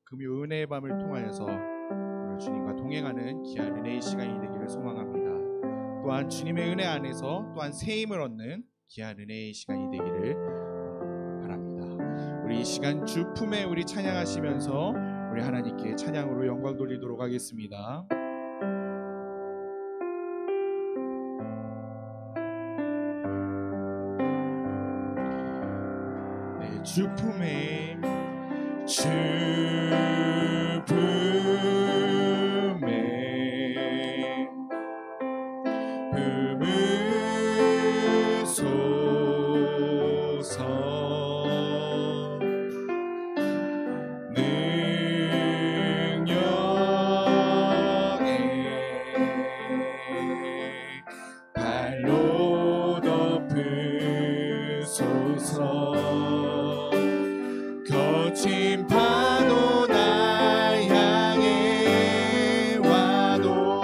금요 은혜의 밤을 통하여서 주님과 동행하는 귀한 은혜의 시간이 되기를 소망합니다. 또한 주님의 은혜 안에서 또한 새 힘을 얻는 귀한 은혜의 시간이 되기를 바랍니다. 우리 이 시간 주 품에 우리 찬양하시면서 우리 하나님께 찬양으로 영광 돌리도록 하겠습니다. 네, 주 품에 거친 파도 날 향해 와도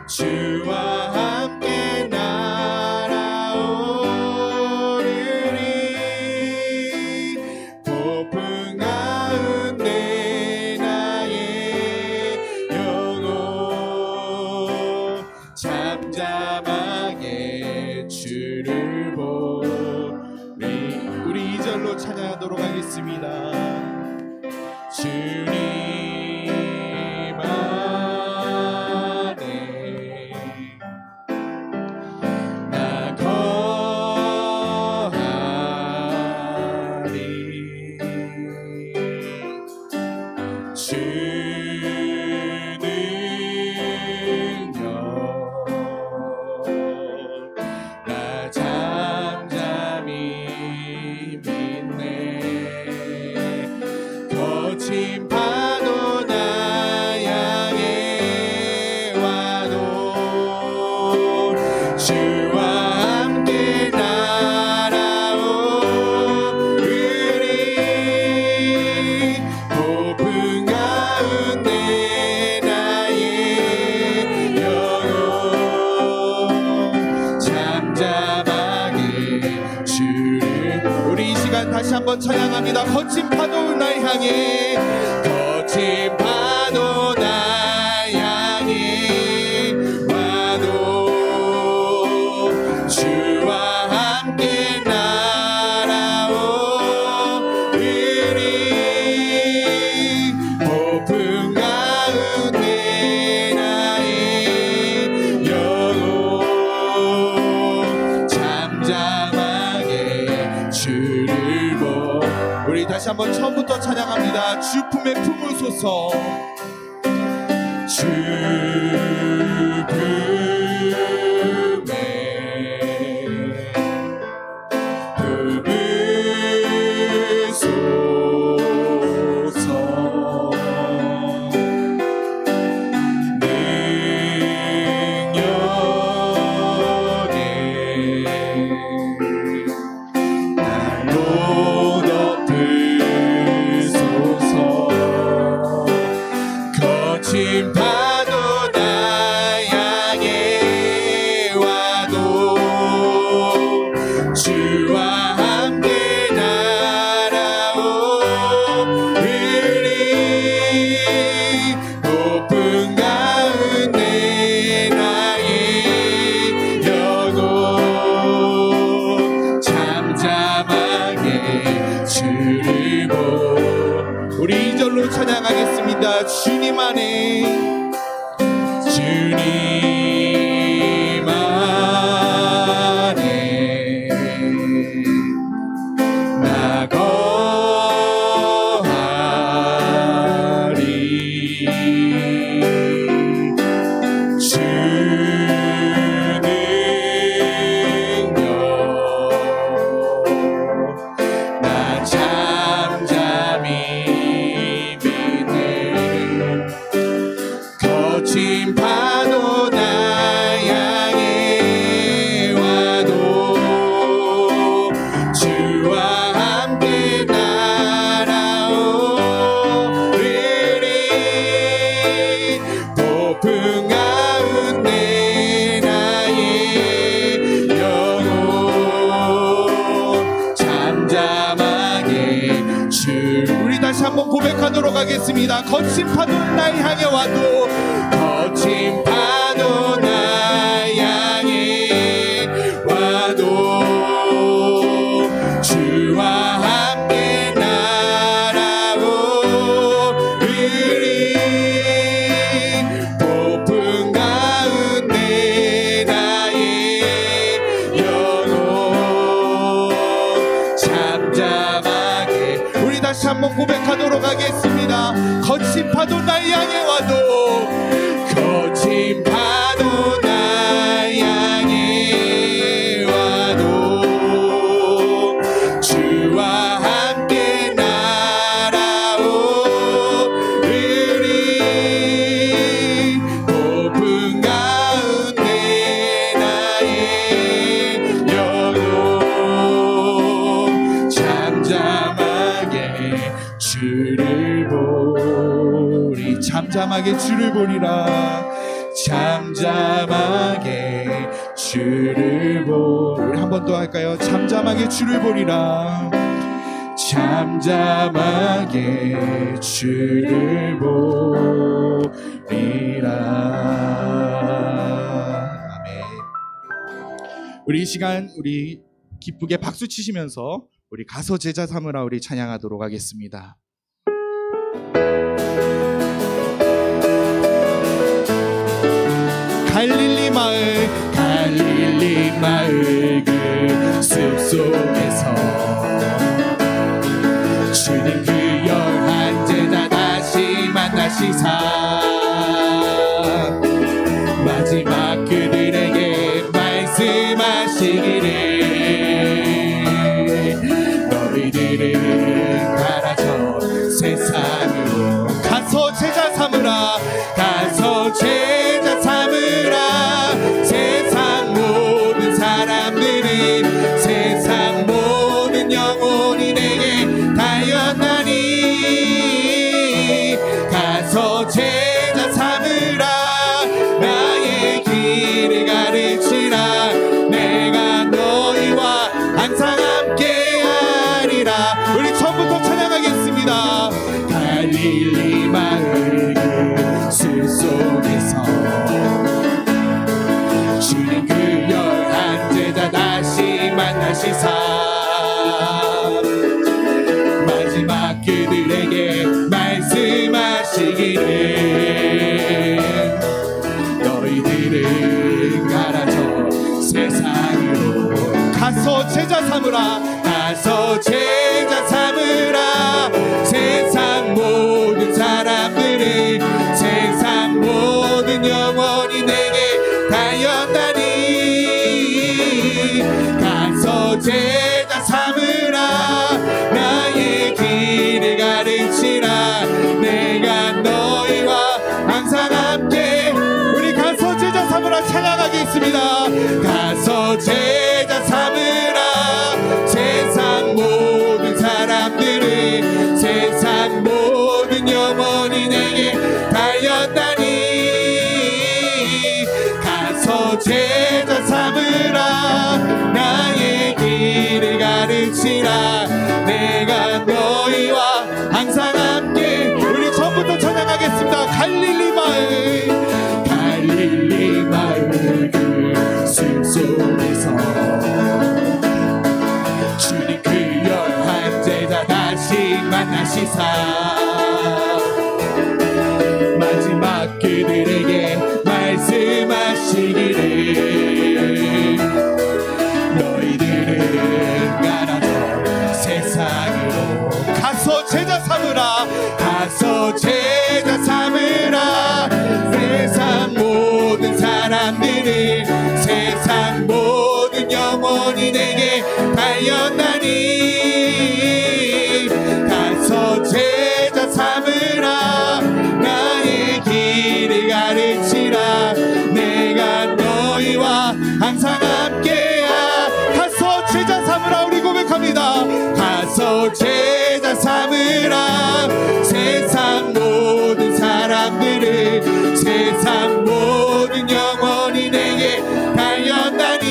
주와 함께 날아오르리. 폭풍 가운데 나의 영혼 잠잠하게 주를 보리. 우리 2절로 찬양하도록 하겠습니다. 주님 안에 나 거하리. 주는 나 잠잠히 거친 파도 나 향해 와도 주와 함께 날아오르리. 폭풍 가운데 나의 영혼 잠잠하게 주를. 우리 이 시간 다시 한번 찬양합니다. 거친 파도 날 향해, 거친 파도 날 향해 와도 주와 함께 날아오르리. 폭풍 가운데 나의 영혼 잠잠하게 주를 보. 우리 다시 한번 처음부터 찬양합니다. 주 품에 품으소서. 주 품에 품으소서. 능력에 날로 거친 파도 나 향해 와도 주와 함께 날아오르리. 폭풍 가운데 나의 영혼 잠잠하게 주를 보. 우리 2절로 찬양하겠습니다. 주님 안에, 주님 안에 나 거하리. 주는 나 잠잠히 믿네. 고백하도록 하겠습니다. 거친 파도 날 향해 와도, 거친 파도 날 향해 와도 주와 함께 날아오르리. 폭풍 가운데 나의 영혼 잠잠하게. 우리 다시 한번 고백하도록 하겠습니다. 거친 파도 날 향해 와도, 거친 파도 날 향해 와도 주와 함께 날아오르리. 폭풍 가운데 나의 영혼 잠잠하게 주를 보리. 잠잠하게 주를 보리라. 잠잠하게 주를 보리. 우리 한 번 더 할까요? 잠잠하게 주를 보리라. 잠잠하게 주를 보리라. 아멘. 우리 이 시간 우리 기쁘게 박수 치시면서 우리 가서 제자 삼으라 우리 찬양하도록 하겠습니다. 갈릴리 마을 그 숲속에서 주님 그 열한 제자 다시 만나시사 마지막 그들에게 말씀하시기를 너희들은 가라져 세상으로 가서 제자 삼으라. 가서 제자 삼으라. 세상 모든 사람들은 세상 모든 영혼이 내게 달려나니 가서 제자 삼으라. 나의 길을 가르치라. 내가 너희와 항상 함께하리라. 우리 처음부터 찬양하겠습니다. 갈릴리 마을 그 숲속에서 주님 그 열한 제자 다시 만나시사 마지막 그들에게 말씀하시기를 너희들은 가라져 세상으로 가서 제자 삼으라. 가서 제자 삼으라. 세상 모든 사람들은 세상 모든 영혼이 내게 달려나니 가서 제자 삼으라. 나의 길을 가르치라. 내가 너희와 항상 함께. 우리 가서 제자 삼으라 찬양하겠습니다. 가서 제자 삼으라. 세상 모든 사람들은 세상 모든 영혼이 내게 달렸다니 가서 제자 삼으라. 나의 길을 가르치라. 내가 너희와 항상 함께. 우리 처음부터 찬양하겠습니다. 갈릴리 마을 그 숲속에서 주님 그 열한 제자 다시 만나시사 마지막 그들에게 말씀하시기를 너희들은 가라져 세상으로 가서 제자 삼으라. 가서 제자 삼으라. 세상 모든 사람들은 세상 모든 영혼이 내게 달렸나니 가서 제자 삼으라. 나의 길을 가르치라. 내가 너희와 항상 함께야. 가서 제자 삼으라. 우리 고백합니다. 가서 제자 삼으라. 세상 모든 사람들은 세상 모든 영혼이 내게 달렸다니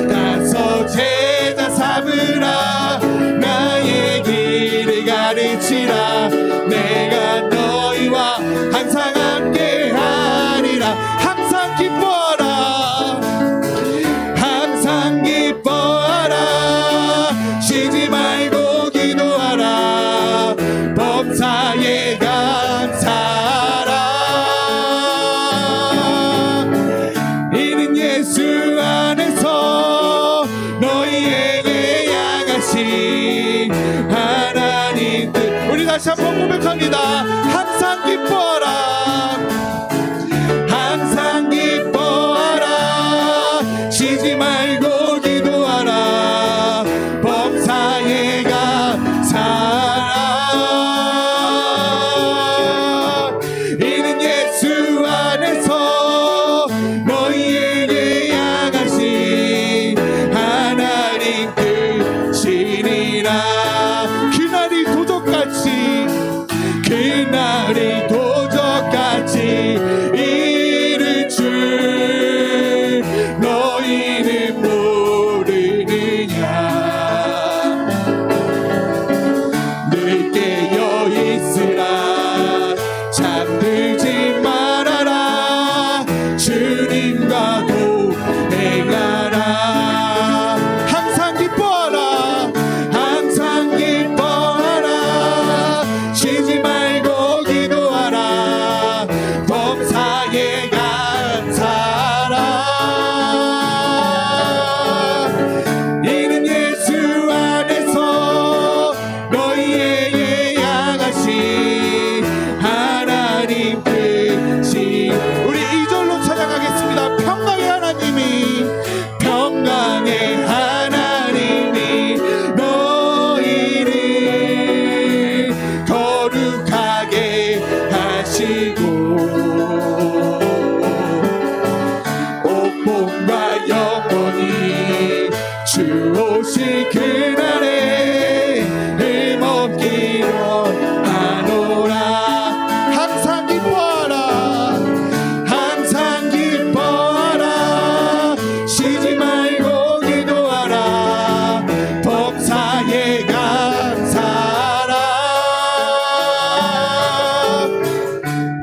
가서 제자 삼으라. 나의 길을 가르치라. 내가 너희와 항상 함께하리라. 항상 기뻐하라. 항상 기뻐하라. 쉬지 말고 기도하라. 범사에 감사하라. 이는 예수 안에서 너희에게 향하신 하나님 뜻. 우리 다시 한번 고백합니다. 항상 기뻐하라. 항상 기뻐하라. 쉬지 말고 기도하라. 범사에 감사하라. 이는 예수 안에서 너희에게 향하신 하나님 뜻이니라. 그날이 도적같이 그날이 도적같이 이를 줄 너희는 모르느냐. 늘 깨어 있으라. 잠들지 말아라. 주님과 동행하라. 항상 기뻐하라. 항상 기뻐하라. 쉬지 말고 기도하라. 범사에 감사하라. 이는 예수 안에서 너희에게 향하신 하나님 뜻이. 우리 2절로 찬양하겠습니다. 평강의 하나님이 평강의 하나님이 너희를 거룩하게 하시고 온몸과 영혼이 주 오실 그날에 힘없기로 하노라. 항상 기뻐하라. 항상 기뻐하라. 쉬지 말고 기도하라. 범사에 감사하라.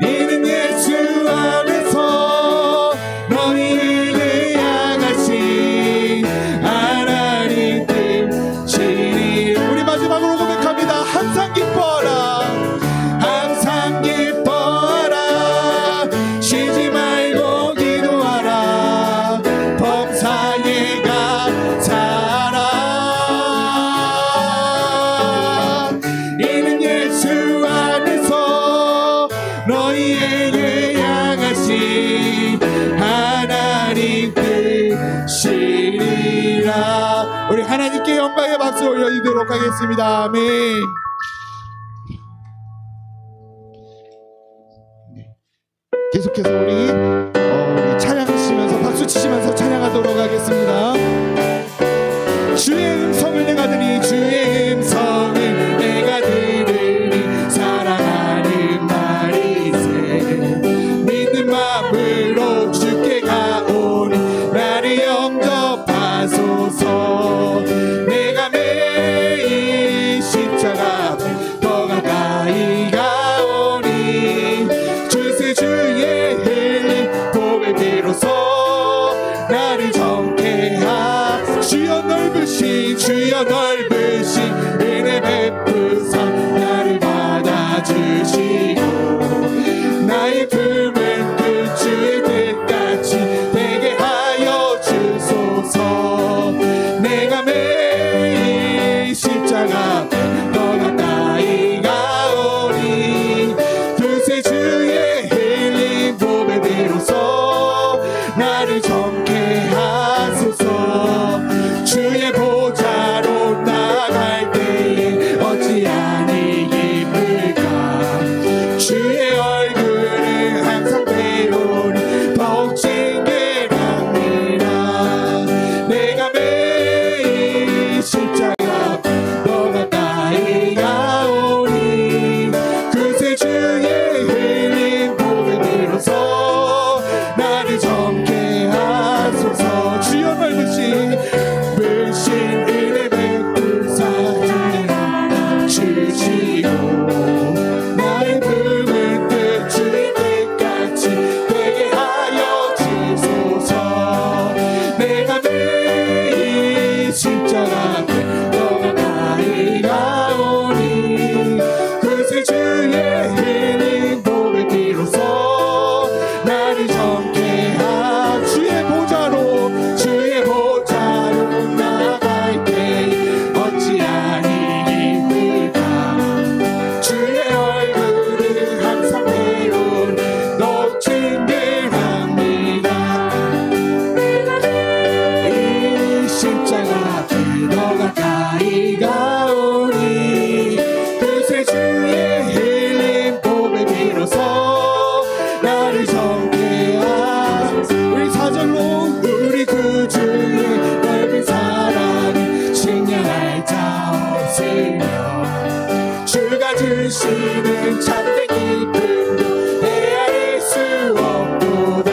이는 예수 안에서 너희에게 향하신 하나님 뜻이니. 우리 마지막으로 고백합니다. 항상 기뻐하라. 항상 기뻐하라. 쉬지 말고 기도하라. 범사에 감사하라. 이는 예수 안에서 너희에게 향하신 하나님 뜻이니라. 우리 하나님께 영광의 박수 올려드리도록 하겠습니다. 아멘. 계속해서 우리 찬양하시면서 박수 치시면서 찬양하도록 하겠습니다. 주의 음성을 내가 들으니 주의 음성을 내가 들으니 사랑하는 말이세. 믿는 마음으로 주께 가오니 나를 영접하소서. 내가 매일 십자가 앞에 더 가까이 가오니 주세 주의 흘린 보배 비로소 나를 정케 하. 주여 넓으신 은혜 베푸사 나를 받아주시고 나의 품은 그 주의 뜻같이 되게 하여 주소서. 내가 매일 십자가 앞에 더 가까이 가오니 두세 주의 흘린 보배 비로소 나를 정케 하소서. 주의 보좌로 나갈 때에 어찌하니 기쁠까. 주시는 참된 기쁨도 헤아릴 수 없도다.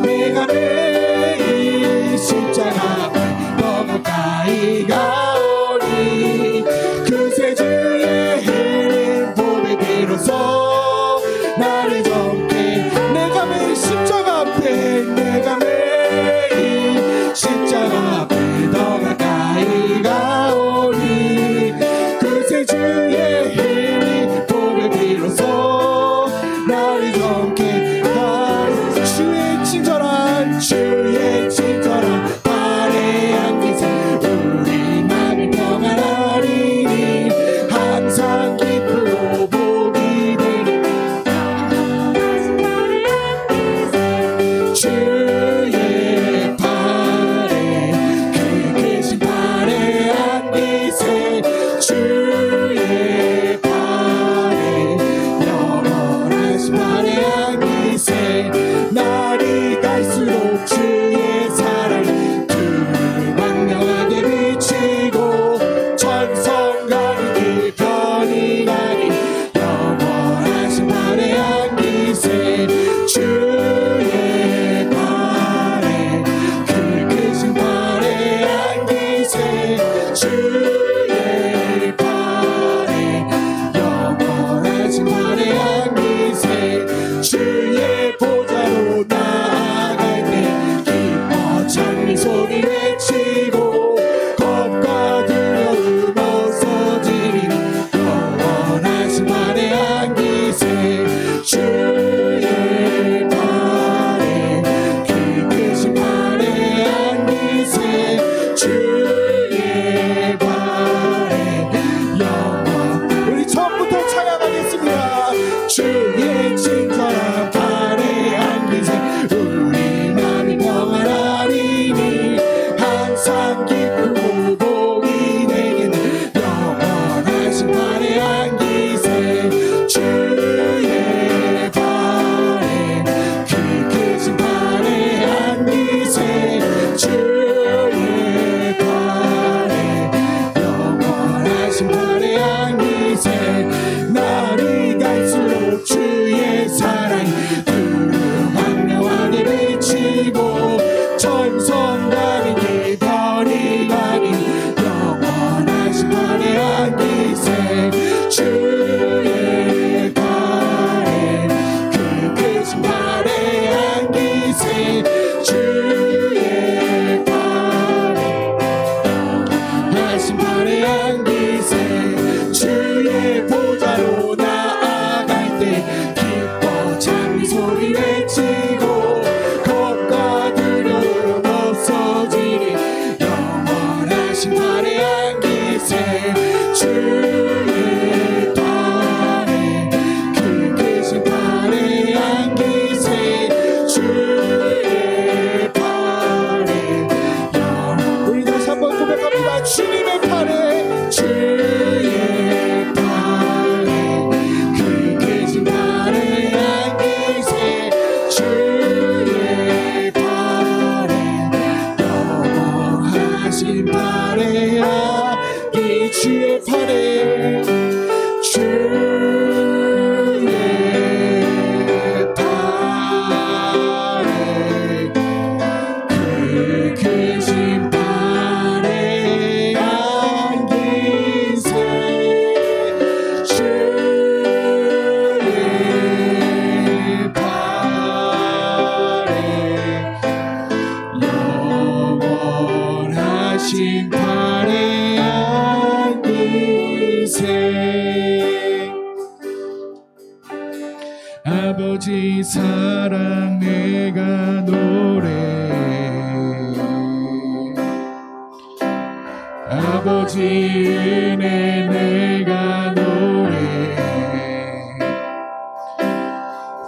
내가 매일 십자가 앞에 더 가까이 가오니 그새 주의 흘린 보배 비로소 나를 젊게. 내가 매일 십자가 앞에, 내가 매일 십자가 앞에 더 가까이 가오니 그새 주의 흘린 보배 비로소 나를 젊게. 주의 친절한 발에 안기세 우리 마음이 평안하리니 항상 기쁘고 복이 되리. 주의 발에 그 크신 발에 안기세 주의 발에 영원하신 발에 안기세. 날이 갈수록 주의 사랑이 두루 광명하게 비치고 천성 가는 길 편히 가니 영원하신 발에 안기세 주의 발에 그 크신 발에 안기세 주의 발에 영원하신 발에 안기세. 주의 보좌로 나아갈 때 기뻐 찬미 소리 외치고 겁과 두려움 없어지리니 영원하신 발에 안기세 주의 발에 그 크신 발에 안기세 주의 발에 영원. 우리 처음부터 찬양하겠습니다. 주의 친절한 발에 안기세 우리 마음이 평안하리니 항상 기쁘고 복이 되겠네 영원하신 발에 안기세 주의 발에 그 크신 발에 안기세 주의 발에 영원하신 발에 안기세. 날이 갈수록 주의 사랑이 두루 광명하게 비치고 천성 가는 길 편히 가니 영원하신 발에 안기세 주의 발에 그 크신 발에 안기세 주의 발에 영원하신 발에 안기세. 주의 보좌로 나아갈 때 기뻐 찬미 소리 외치고 겁과 두려움 없어지니 영원하신 발에 안기세 주의 발에 그 크신 발에 안기세 주의 발에 우리 다시 한번 고백합니다. 주님의 발에 주의 발에 그 크신 발에 안기세 주의 발에 영원하신 발에 안기 주의 발에 주의 발에 그 크신 발에 안기세 주의 발에 영원하신 발에 안기세. 아버지 사랑 내가 노래 아버지 은혜 내가 노래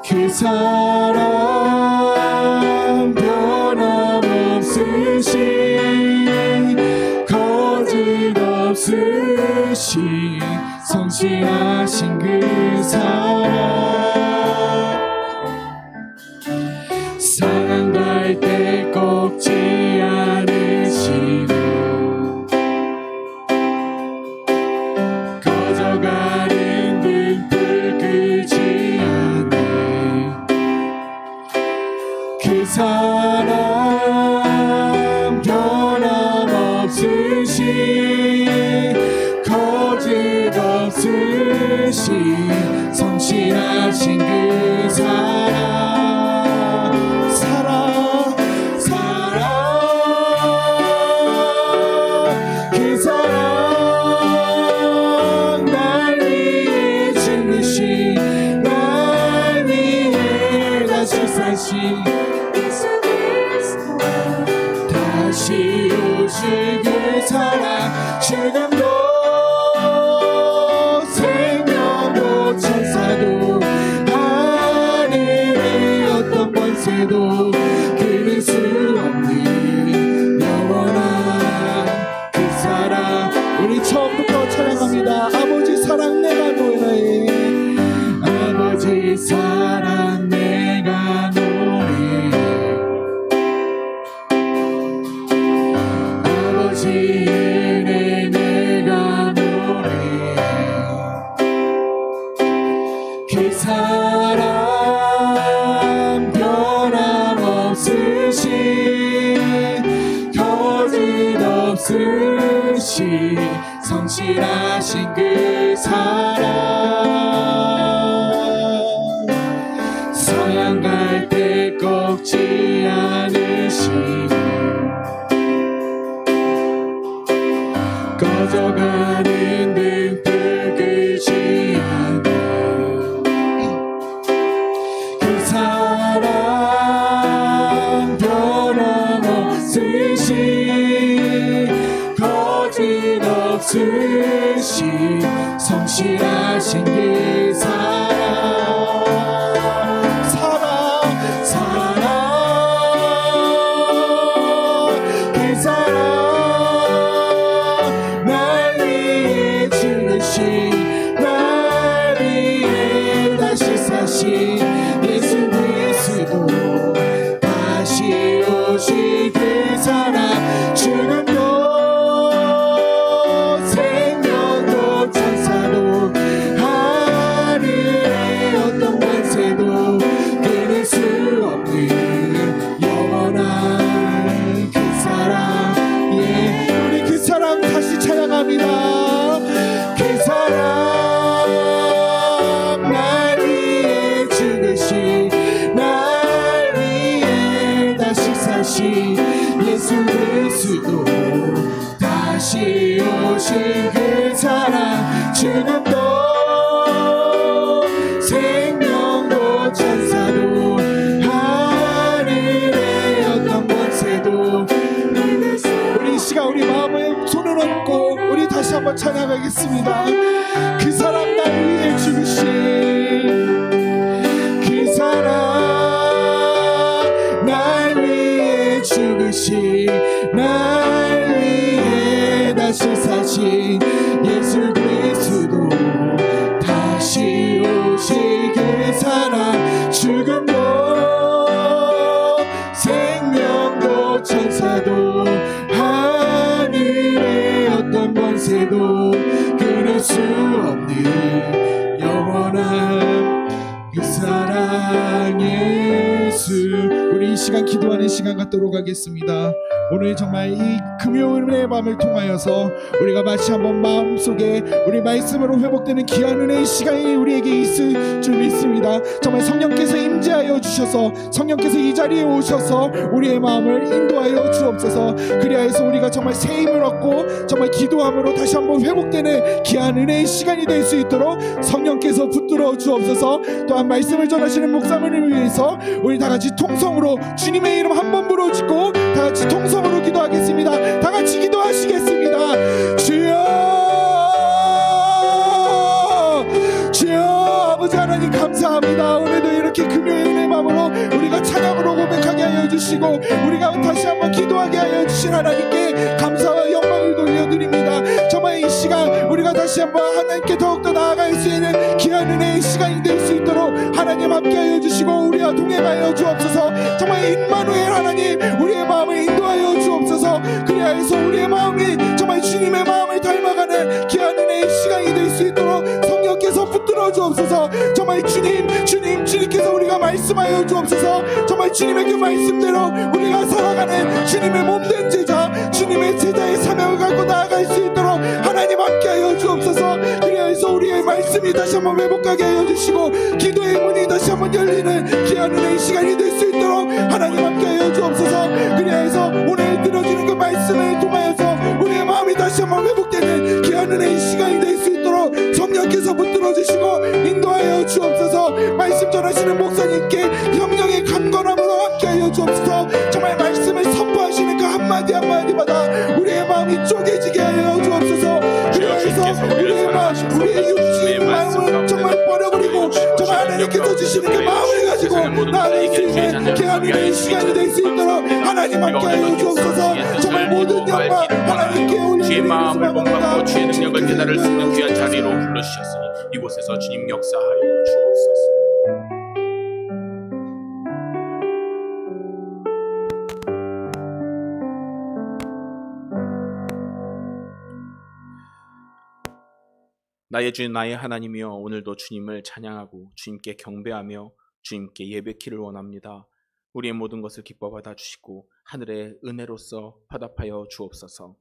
그 사랑 변함없으신 거짓 없으신 성실하신 그 사랑 사랑할 때 꺾지 않으시는 거저가는 듯 성실하신 그 사랑 그 사랑 날 위해 죽으신 날 위해 다시 사신 다시 오실 그 사랑 죽음도 생명도 천사도 하늘의 어떤 권세도 끊을 수 없는 영원한 그 사랑 우리 처음부터 찬양합니다. 아버지 사랑 내가 노래해 아버지 사랑 내가 노래해 아버지 은혜 내가 노래해 그 사랑 변함없으신 거짓없으신 성실하신 그 사랑 서양 갈 때 꺾지 않으신 꺼져가는 등불 끄지 않은 그 사랑 변함없으신 거짓없으신 성실하신 그 예수 그리스도 다시 오신 그 사랑 죽음도 생명도 천사도 하늘의 어떤 권세도 우리 이 시간 우리 마음에 손을 얹고 우리 다시 한번 찬양하겠습니다. 그 사랑 날 위해 죽으신 그 사랑 날 위해 죽으신 날 위해 다시 사신 예수 그리스도 다시 오실 그 사랑 죽음도 생명도 천사도 하늘의 어떤 권세도 끊을 수 없는 영원한 그 사랑 예수. 우리 이 시간 기도하는 시간 갖도록 하겠습니다. 오늘 정말 이 금요일의 밤을 통하여서 우리가 마치 한번 마음속에 우리 말씀으로 회복되는 귀한 은혜의 시간이 우리에게 있을 줄 믿습니다. 정말 성령께서 임재하여 주셔서 성령께서 이 자리에 오셔서 우리의 마음을 인도하여 주옵소서. 그리하여서 우리가 정말 새 힘을 얻고 정말 기도함으로 다시 한번 회복되는 귀한 은혜의 시간이 될 수 있도록 성령께서 붙들어 주옵소서. 또한 말씀을 전하시는 목사님을 위해서 우리 다같이 통성으로 주님의 이름 한 번 부르짖고 다같이 통성으로 기도하겠습니다. 다같이 기도하시겠습니다. 주여 주여 아버지 하나님 감사합니다. 오늘도 이렇게 금요일의 밤으로 우리가 찬양으로 고백하게 하여 주시고 우리가 다시 한번 기도하게 하여 주신 하나님께 감사와 영광을 돌려드립니다. 정말 이 시간 우리가 다시 한번 하나님께 더욱더 나아갈 수 있는 귀한 은혜의 시간이 될 수 있도록 하나님 함께하여 주시고 우리와 동행하여 주옵소서. 정말 임마누엘 하나님 우리의 마음을 인도하여 주옵소서. 그리하여서 우리의 마음이 정말 주님의 마음을 닮아가는 귀한 은혜의 시간이 될 수 있도록 성령께서 붙들어 주옵소서. 정말 주님께서 우리가 말씀하여 주옵소서. 정말 주님의 그 말씀대로 우리가 살아가는 주님의 몸된 제자, 주님의 제자의 사명을 갖고 나아갈 수 있도록 하나님 함께하여 주옵소서. 그리하여서 우리의 말씀이 마음이 다시 한번 회복하게 하여 주시고 기도의 문이 다시 한번 열리는 귀한 은혜의 시간이 될 수 있도록 하나님 함께 하여 주옵소서. 그래서 오늘 들어지는 그 말씀을 통하여서 우리의 마음이 다시 한번 회복되는 귀한 은혜의 시간이 될 수 있도록 성령께서 붙들어 주시고 인도하여 주옵소서. 말씀 전하시는 목사님께 성령의 강건함으로 함께 하여 주옵소서. 정말 말씀을 선포하시는 그 한마디 한마디마다 우리의 마음이 쪼개지게 하여 주옵소서. 그래서 우리의 마음, 우리의 육신의 마음을 정말 버려버리고 정말 하나님께서 주시는 그 마음을 가지고 나아갈 수 있는 귀한 은혜의 시간이 될 수 있도록 하나님 함께 하여 주옵소서. 정말 모든 영광 하나님께 올려드리겠습니다. 주의 마음을 본받고 주의 능력을 깨달을 수 있는 귀한 자리로 불러주셨으니 이곳에서 주님 역사하여 주옵소서. 나의 주 나의 하나님이여, 오늘도 주님을 찬양하고 주님께 경배하며 주님께 예배키를 원합니다. 우리의 모든 것을 기뻐 받아주시고 하늘의 은혜로서 화답하여 주옵소서.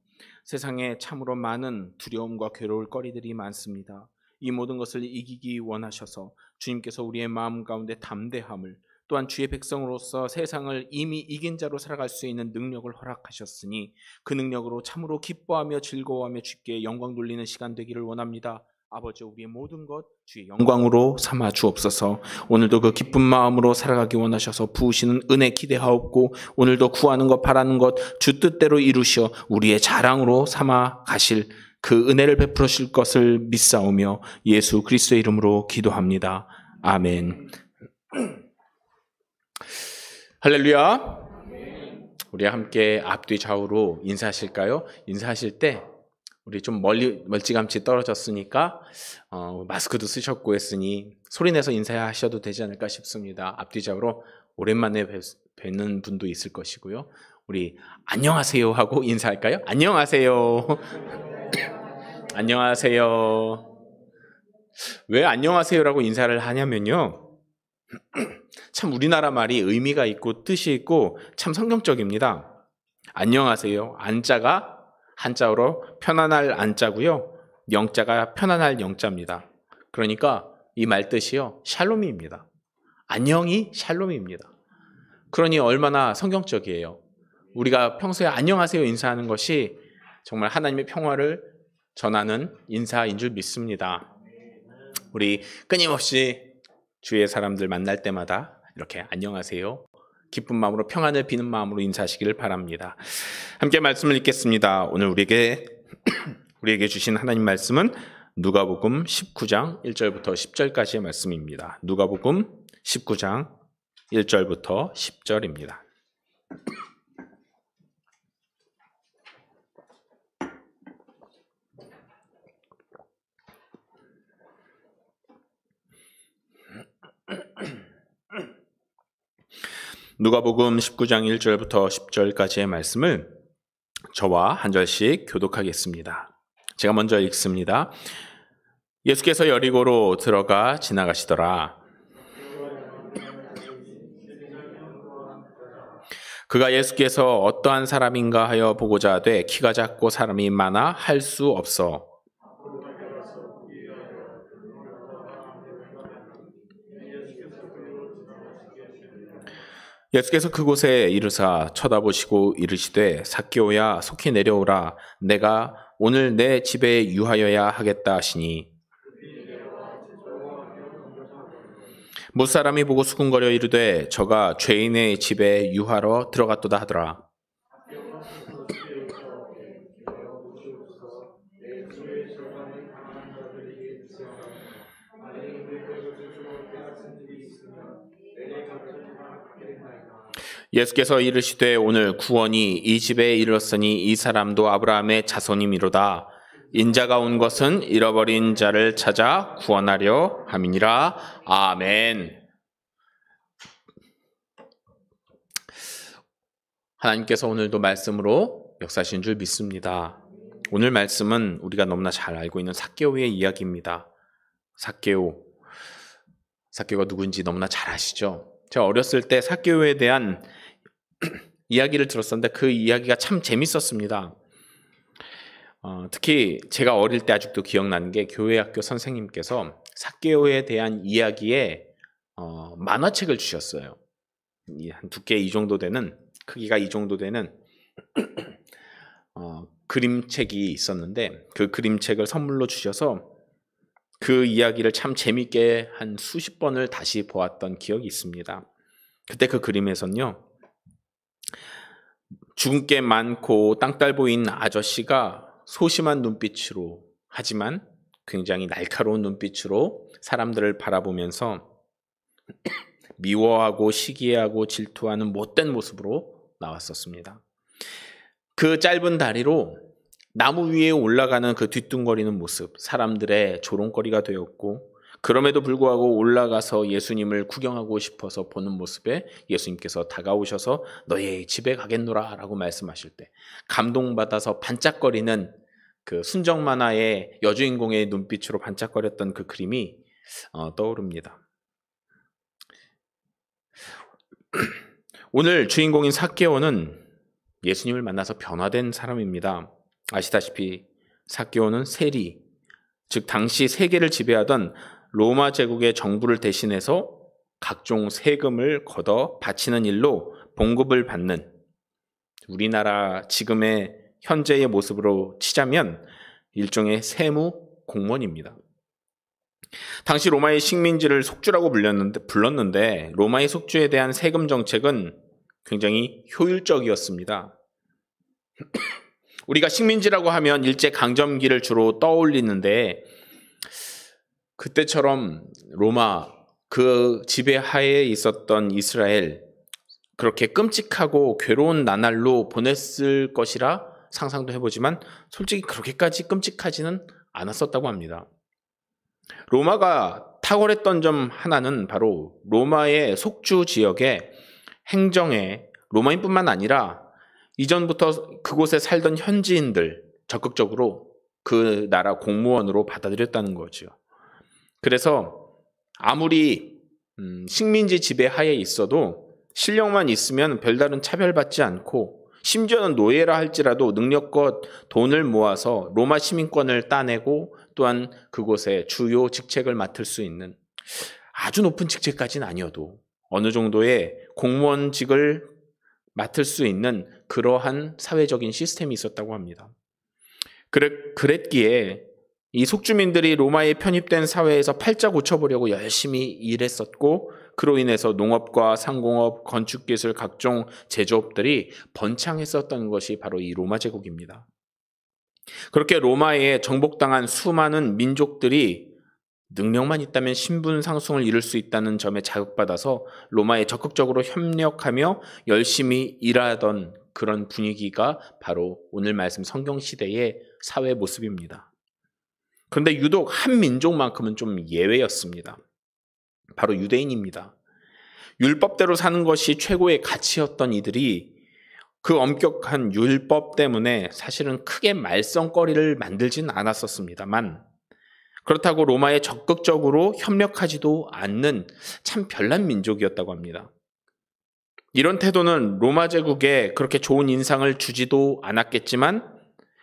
세상에 참으로 많은 두려움과 괴로울 거리들이 많습니다. 이 모든 것을 이기기 원하셔서 주님께서 우리의 마음 가운데 담대함을, 또한 주의 백성으로서 세상을 이미 이긴 자로 살아갈 수 있는 능력을 허락하셨으니 그 능력으로 참으로 기뻐하며 즐거워하며 주께 영광 돌리는 시간 되기를 원합니다. 아버지, 우리의 모든 것 주의 영광으로 삼아 주옵소서. 오늘도 그 기쁜 마음으로 살아가기 원하셔서 부으시는 은혜 기대하옵고 오늘도 구하는 것 바라는 것 주 뜻대로 이루시어 우리의 자랑으로 삼아 가실 그 은혜를 베풀어 주실 것을 믿사오며 예수 그리스도의 이름으로 기도합니다. 아멘. 할렐루야. 우리 함께 앞뒤 좌우로 인사하실까요? 인사하실 때 우리 좀 멀찌감치 떨어졌으니까 마스크도 쓰셨고 했으니 소리내서 인사하셔도 되지 않을까 싶습니다. 앞뒤 좌우로 오랜만에 뵙는 분도 있을 것이고요. 우리 안녕하세요 하고 인사할까요? 안녕하세요. 안녕하세요. 왜 안녕하세요라고 인사를 하냐면요, 참 우리나라 말이 의미가 있고 뜻이 있고 참 성경적입니다. 안녕하세요. 안자가 한자어로 편안할 안자고요, 영자가 편안할 영자입니다. 그러니까 이 말 뜻이요, 샬롬입니다. 안녕이 샬롬입니다. 그러니 얼마나 성경적이에요. 우리가 평소에 안녕하세요 인사하는 것이 정말 하나님의 평화를 전하는 인사인 줄 믿습니다. 우리 끊임없이 주위의 사람들 만날 때마다 이렇게 안녕하세요, 기쁜 마음으로 평안을 비는 마음으로 인사하시기를 바랍니다. 함께 말씀을 읽겠습니다. 오늘 우리에게 주신 하나님 말씀은 누가복음 19장 1절부터 10절까지의 말씀입니다. 누가복음 19장 1절부터 10절입니다. 누가복음 19장 1절부터 10절까지의 말씀을 저와 한 절씩 교독하겠습니다. 제가 먼저 읽습니다. 예수께서 여리고로 들어가 지나가시더라. 그가 예수께서 어떠한 사람인가 하여 보고자 하되 키가 작고 사람이 많아 할 수 없어 예수께서 그곳에 이르사 쳐다보시고 이르시되 삭개오야 속히 내려오라, 내가 오늘 내 집에 유하여야 하겠다 하시니 무사람이 보고 수군거려 이르되 저가 죄인의 집에 유하러 들어갔도다 하더라. 예수께서 이르시되 오늘 구원이 이 집에 이르렀으니 이 사람도 아브라함의 자손이미로다. 인자가 온 것은 잃어버린 자를 찾아 구원하려 함이니라. 아멘. 하나님께서 오늘도 말씀으로 역사하신 줄 믿습니다. 오늘 말씀은 우리가 너무나 잘 알고 있는 삭개오의 이야기입니다. 삭개오가 누군지 너무나 잘 아시죠? 제가 어렸을 때 삭개오에 대한 이야기를 들었었는데 그 이야기가 참 재밌었습니다. 특히 제가 어릴 때 아직도 기억나는 게 교회 학교 선생님께서 삭개오에 대한 이야기에 만화책을 주셨어요. 한 두께 이 정도 되는, 크기가 이 정도 되는 그림책이 있었는데 그 그림책을 선물로 주셔서 그 이야기를 참 재밌게 한 수십 번을 다시 보았던 기억이 있습니다. 그때 그 그림에선요, 죽은 게 많고 땅딸 보인 아저씨가 소심한 눈빛으로, 하지만 굉장히 날카로운 눈빛으로 사람들을 바라보면서 미워하고 시기하고 질투하는 못된 모습으로 나왔었습니다. 그 짧은 다리로 나무 위에 올라가는 그 뒤뚱거리는 모습, 사람들의 조롱거리가 되었고, 그럼에도 불구하고 올라가서 예수님을 구경하고 싶어서 보는 모습에 예수님께서 다가오셔서 너희 집에 가겠노라 라고 말씀하실 때 감동받아서 반짝거리는 그 순정 만화의 여주인공의 눈빛으로 반짝거렸던 그 그림이 떠오릅니다. 오늘 주인공인 삭개오는 예수님을 만나서 변화된 사람입니다. 아시다시피 삭개오는 세리, 즉 당시 세계를 지배하던 로마 제국의 정부를 대신해서 각종 세금을 걷어 바치는 일로 봉급을 받는, 우리나라 지금의 현재의 모습으로 치자면 일종의 세무 공무원입니다. 당시 로마의 식민지를 속주라고 불렀는데 로마의 속주에 대한 세금 정책은 굉장히 효율적이었습니다. 우리가 식민지라고 하면 일제강점기를 주로 떠올리는데 그때처럼 로마 그 지배하에 있었던 이스라엘, 그렇게 끔찍하고 괴로운 나날로 보냈을 것이라 상상도 해보지만 솔직히 그렇게까지 끔찍하지는 않았었다고 합니다. 로마가 탁월했던 점 하나는 바로 로마의 속주 지역의 행정에 로마인뿐만 아니라 이전부터 그곳에 살던 현지인들 적극적으로 그 나라 공무원으로 받아들였다는 거죠. 그래서 아무리 식민지 지배하에 있어도 실력만 있으면 별다른 차별받지 않고, 심지어는 노예라 할지라도 능력껏 돈을 모아서 로마 시민권을 따내고 또한 그곳에 주요 직책을 맡을 수 있는, 아주 높은 직책까지는 아니어도 어느 정도의 공무원직을 맡을 수 있는 그러한 사회적인 시스템이 있었다고 합니다. 그랬기에 이 속주민들이 로마에 편입된 사회에서 팔자 고쳐보려고 열심히 일했었고, 그로 인해서 농업과 상공업, 건축기술, 각종 제조업들이 번창했었던 것이 바로 이 로마 제국입니다. 그렇게 로마에 정복당한 수많은 민족들이 능력만 있다면 신분 상승을 이룰 수 있다는 점에 자극받아서 로마에 적극적으로 협력하며 열심히 일하던 그런 분위기가 바로 오늘 말씀 성경시대의 사회 모습입니다. 그런데 유독 한 민족만큼은 좀 예외였습니다. 바로 유대인입니다. 율법대로 사는 것이 최고의 가치였던 이들이 그 엄격한 율법 때문에 사실은 크게 말썽거리를 만들지는 않았었습니다만, 그렇다고 로마에 적극적으로 협력하지도 않는 참 별난 민족이었다고 합니다. 이런 태도는 로마 제국에 그렇게 좋은 인상을 주지도 않았겠지만,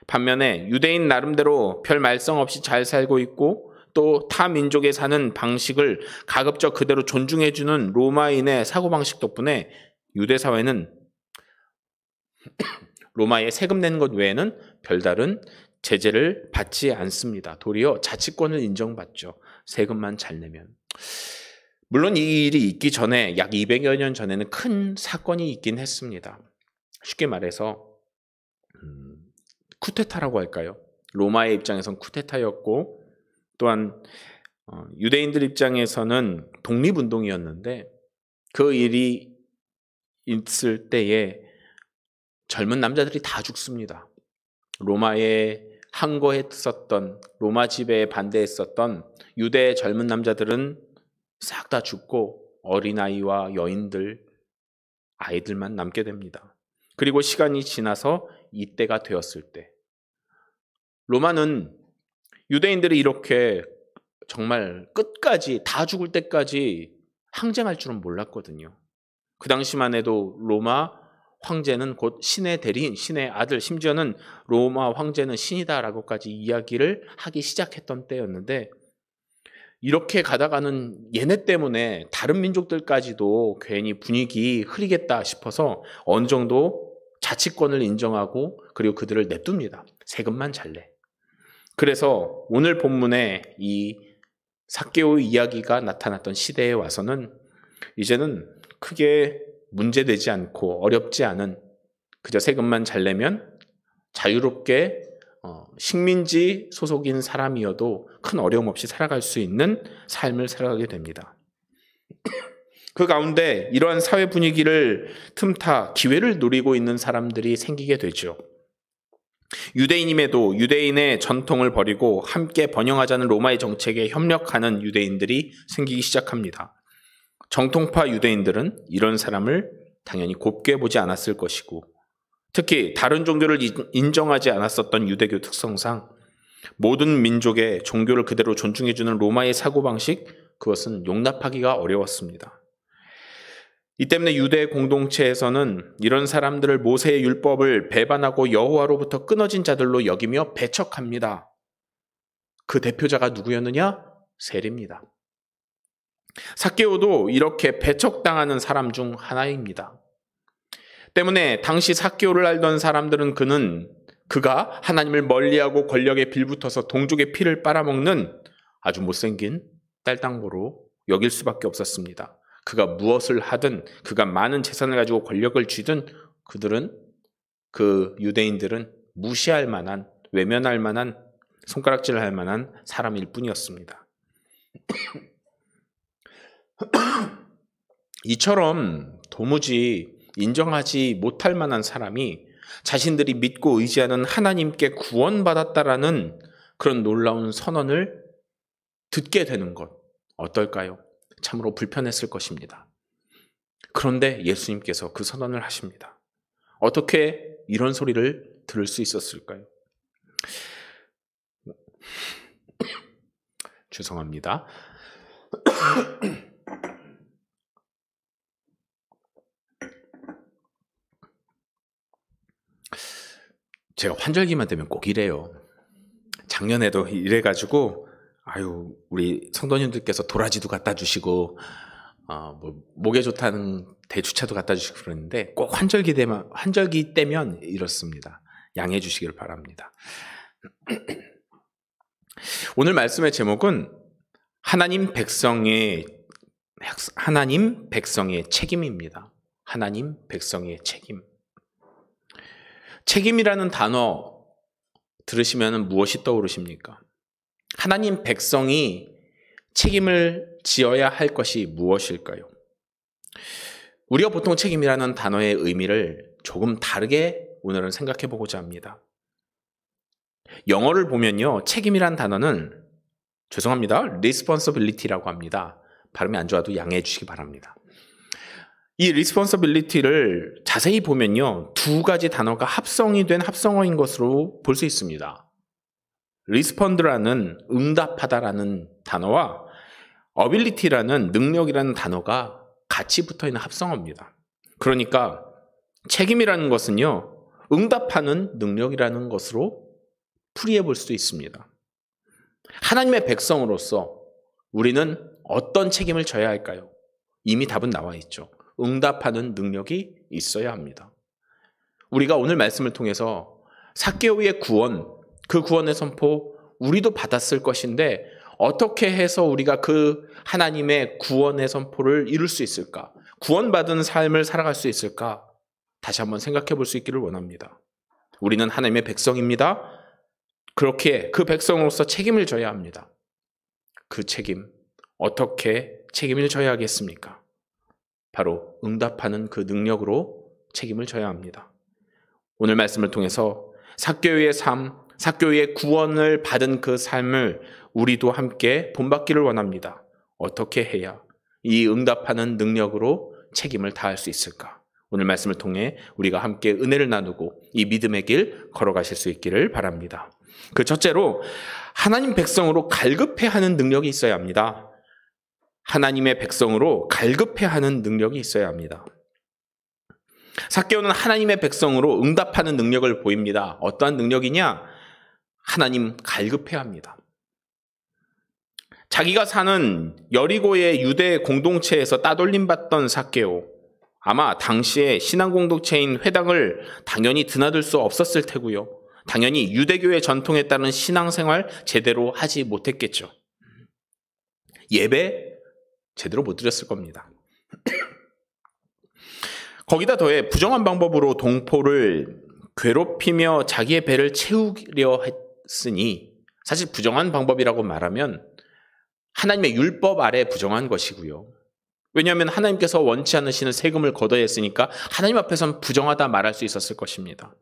반면에 유대인 나름대로 별 말썽 없이 잘 살고 있고 또 타 민족에 사는 방식을 가급적 그대로 존중해주는 로마인의 사고방식 덕분에 유대 사회는 로마에 세금 내는 것 외에는 별다른 제재를 받지 않습니다. 도리어 자치권을 인정받죠. 세금만 잘 내면. 물론 이 일이 있기 전에 약 200여 년 전에는 큰 사건이 있긴 했습니다. 쉽게 말해서 쿠데타라고 할까요? 로마의 입장에선 쿠데타였고, 또한 유대인들 입장에서는 독립운동이었는데, 그 일이 있을 때에 젊은 남자들이 다 죽습니다. 로마에 항거했었던, 로마 지배에 반대했었던 유대 젊은 남자들은 싹 다 죽고 어린아이와 여인들, 아이들만 남게 됩니다. 그리고 시간이 지나서 이때가 되었을 때 로마는 유대인들이 이렇게 정말 끝까지, 다 죽을 때까지 항쟁할 줄은 몰랐거든요. 그 당시만 해도 로마 황제는 곧 신의 대리인, 신의 아들, 심지어는 로마 황제는 신이다라고까지 이야기를 하기 시작했던 때였는데, 이렇게 가다가는 얘네 때문에 다른 민족들까지도 괜히 분위기 흐리겠다 싶어서 어느 정도 자치권을 인정하고 그리고 그들을 냅둡니다. 세금만 잘 내. 그래서 오늘 본문에 이 삭개오 이야기가 나타났던 시대에 와서는 이제는 크게 문제되지 않고 어렵지 않은, 그저 세금만 잘 내면 자유롭게 식민지 소속인 사람이어도 큰 어려움 없이 살아갈 수 있는 삶을 살아가게 됩니다. 그 가운데 이러한 사회 분위기를 틈타 기회를 노리고 있는 사람들이 생기게 되죠. 유대인임에도 유대인의 전통을 버리고 함께 번영하자는 로마의 정책에 협력하는 유대인들이 생기기 시작합니다. 정통파 유대인들은 이런 사람을 당연히 곱게 보지 않았을 것이고, 특히 다른 종교를 인정하지 않았었던 유대교 특성상 모든 민족의 종교를 그대로 존중해주는 로마의 사고방식, 그것은 용납하기가 어려웠습니다. 이 때문에 유대 공동체에서는 이런 사람들을 모세의 율법을 배반하고 여호와로부터 끊어진 자들로 여기며 배척합니다. 그 대표자가 누구였느냐? 세리입니다. 삭개오도 이렇게 배척당하는 사람 중 하나입니다. 때문에 당시 삭개오를 알던 사람들은 그가 하나님을 멀리하고 권력에 빌붙어서 동족의 피를 빨아먹는 아주 못생긴 딸당보로 여길 수밖에 없었습니다. 그가 무엇을 하든, 그가 많은 재산을 가지고 권력을 쥐든 그 유대인들은 무시할 만한, 외면할 만한, 손가락질할 만한 사람일 뿐이었습니다. 이처럼 도무지 인정하지 못할 만한 사람이 자신들이 믿고 의지하는 하나님께 구원받았다라는 그런 놀라운 선언을 듣게 되는 것, 어떨까요? 참으로 불편했을 것입니다. 그런데 예수님께서 그 선언을 하십니다. 어떻게 이런 소리를 들을 수 있었을까요? 죄송합니다. 제가 환절기만 되면 꼭 이래요. 작년에도 이래가지고 우리 성도님들께서 도라지도 갖다 주시고 목에 좋다는 대추차도 갖다 주시고 그러는데 꼭 환절기 때면 이렇습니다. 양해해 주시기를 바랍니다. 오늘 말씀의 제목은 하나님 백성의 책임입니다. 하나님 백성의 책임. 책임이라는 단어 들으시면 무엇이 떠오르십니까? 하나님 백성이 책임을 지어야 할 것이 무엇일까요? 우리가 보통 책임이라는 단어의 의미를 조금 다르게 오늘은 생각해 보고자 합니다. 영어를 보면요, 책임이란 단어는 죄송합니다, responsibility라고 합니다. 발음이 안 좋아도 양해해 주시기 바랍니다. 이 responsibility를 자세히 보면요, 두 가지 단어가 합성이 된 합성어인 것으로 볼 수 있습니다. respond라는 응답하다라는 단어와 ability라는 능력이라는 단어가 같이 붙어있는 합성어입니다. 그러니까 책임이라는 것은요, 응답하는 능력이라는 것으로 풀이해 볼 수도 있습니다. 하나님의 백성으로서 우리는 어떤 책임을 져야 할까요? 이미 답은 나와 있죠. 응답하는 능력이 있어야 합니다. 우리가 오늘 말씀을 통해서 삭개오의 구원, 그 구원의 선포 우리도 받았을 것인데 어떻게 해서 우리가 그 하나님의 구원의 선포를 이룰 수 있을까? 구원받은 삶을 살아갈 수 있을까? 다시 한번 생각해 볼 수 있기를 원합니다. 우리는 하나님의 백성입니다. 그렇게 그 백성으로서 책임을 져야 합니다. 그 책임, 어떻게 책임을 져야 하겠습니까? 바로 응답하는 그 능력으로 책임을 져야 합니다. 오늘 말씀을 통해서 삭개오의 삶, 삭개오의 구원을 받은 그 삶을 우리도 함께 본받기를 원합니다. 어떻게 해야 이 응답하는 능력으로 책임을 다할 수 있을까? 오늘 말씀을 통해 우리가 함께 은혜를 나누고 이 믿음의 길 걸어가실 수 있기를 바랍니다. 그 첫째로 하나님 백성으로 갈급해 하는 능력이 있어야 합니다. 하나님의 백성으로 갈급해 하는 능력이 있어야 합니다. 삭개오는 하나님의 백성으로 응답하는 능력을 보입니다. 어떠한 능력이냐? 하나님 갈급해 합니다. 자기가 사는 여리고의 유대 공동체에서 따돌림 받던 삭개오. 아마 당시에 신앙 공동체인 회당을 당연히 드나들 수 없었을 테고요. 당연히 유대교의 전통에 따른 신앙생활 제대로 하지 못했겠죠. 예배 제대로 못 드렸을 겁니다. 거기다 더해 부정한 방법으로 동포를 괴롭히며 자기의 배를 채우려 했으니 사실 부정한 방법이라고 말하면 하나님의 율법 아래 부정한 것이고요. 왜냐하면 하나님께서 원치 않으시는 세금을 걷어야 했으니까 하나님 앞에서는 부정하다 말할 수 있었을 것입니다.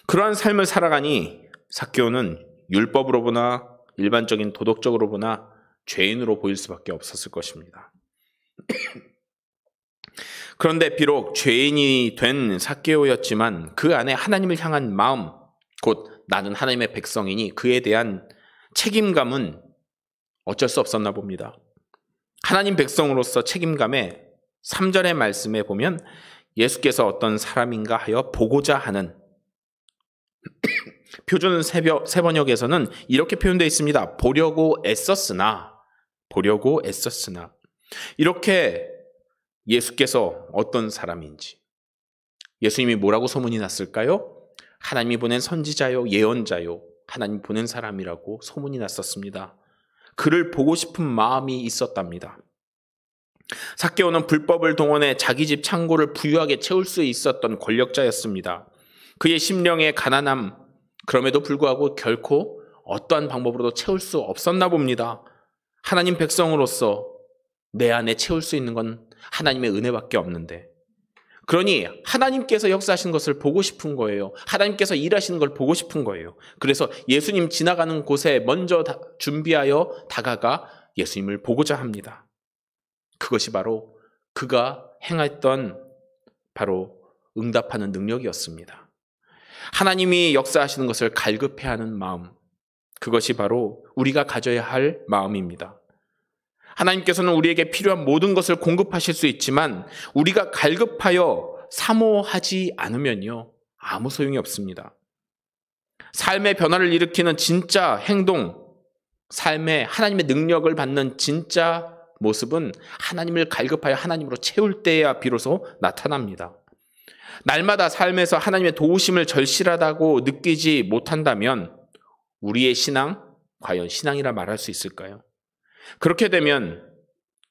그러한 삶을 살아가니 삭개오는 율법으로 보나 일반적인 도덕적으로 보나 죄인으로 보일 수밖에 없었을 것입니다. 그런데 비록 죄인이 된 삭개오였지만 그 안에 하나님을 향한 마음, 곧 나는 하나님의 백성이니 그에 대한 책임감은 어쩔 수 없었나 봅니다. 하나님 백성으로서 책임감에 3절의 말씀에 보면 예수께서 어떤 사람인가 하여 보고자 하는 표준 세번역에서는 이렇게 표현되어 있습니다. 보려고 애썼으나 이렇게 예수께서 어떤 사람인지 예수님이 뭐라고 소문이 났을까요? 하나님이 보낸 선지자요 예언자요 하나님 보낸 사람이라고 소문이 났었습니다. 그를 보고 싶은 마음이 있었답니다. 삭개오는 불법을 동원해 자기 집 창고를 부유하게 채울 수 있었던 권력자였습니다. 그의 심령의 가난함, 그럼에도 불구하고 결코 어떠한 방법으로도 채울 수 없었나 봅니다. 하나님 백성으로서 내 안에 채울 수 있는 건 하나님의 은혜밖에 없는데, 그러니 하나님께서 역사하시는 것을 보고 싶은 거예요. 하나님께서 일하시는 걸 보고 싶은 거예요. 그래서 예수님 지나가는 곳에 먼저 준비하여 다가가 예수님을 보고자 합니다. 그것이 바로 그가 행했던 바로 응답하는 능력이었습니다. 하나님이 역사하시는 것을 갈급해하는 마음, 그것이 바로 우리가 가져야 할 마음입니다. 하나님께서는 우리에게 필요한 모든 것을 공급하실 수 있지만 우리가 갈급하여 사모하지 않으면요, 아무 소용이 없습니다. 삶의 변화를 일으키는 진짜 행동, 삶에 하나님의 능력을 받는 진짜 모습은 하나님을 갈급하여 하나님으로 채울 때야 비로소 나타납니다. 날마다 삶에서 하나님의 도우심을 절실하다고 느끼지 못한다면 우리의 신앙, 과연 신앙이라 말할 수 있을까요? 그렇게 되면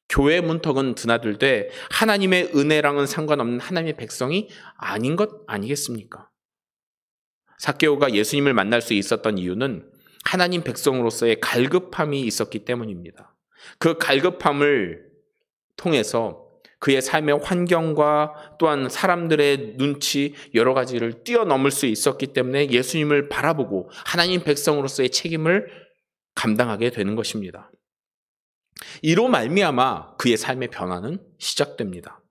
교회 문턱은 드나들되 하나님의 은혜랑은 상관없는 하나님의 백성이 아닌 것 아니겠습니까? 삭개오가 예수님을 만날 수 있었던 이유는 하나님 백성으로서의 갈급함이 있었기 때문입니다. 그 갈급함을 통해서 그의 삶의 환경과 또한 사람들의 눈치 여러 가지를 뛰어넘을 수 있었기 때문에 예수님을 바라보고 하나님 백성으로서의 책임을 감당하게 되는 것입니다. 이로 말미암아 그의 삶의 변화는 시작됩니다.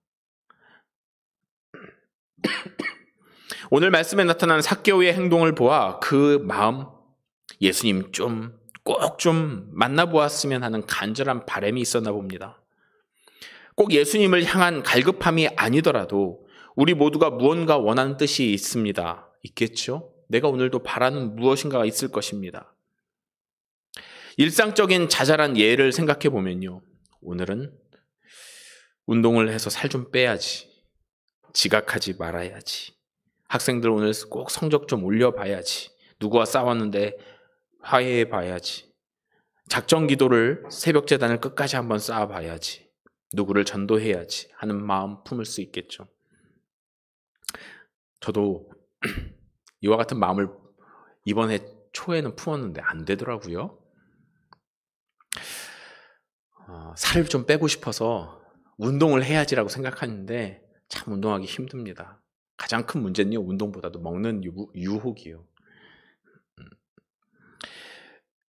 오늘 말씀에 나타난 삭개오의 행동을 보아 그 마음, 예수님 꼭 좀 만나보았으면 하는 간절한 바람이 있었나 봅니다. 꼭 예수님을 향한 갈급함이 아니더라도 우리 모두가 무언가 원하는 뜻이 있겠죠? 내가 오늘도 바라는 무엇인가가 있을 것입니다. 일상적인 자잘한 예를 생각해 보면요, 오늘은 운동을 해서 살 좀 빼야지, 지각하지 말아야지, 학생들 오늘 꼭 성적 좀 올려봐야지, 누구와 싸웠는데 화해해 봐야지, 작정 기도를 새벽 제단을 끝까지 한번 쌓아봐야지, 누구를 전도해야지 하는 마음 품을 수 있겠죠. 저도 이와 같은 마음을 이번 해 초에는 품었는데 안 되더라고요. 살을 좀 빼고 싶어서 운동을 해야지라고 생각하는데 참 운동하기 힘듭니다. 가장 큰 문제는요, 운동보다도 먹는 유혹이요.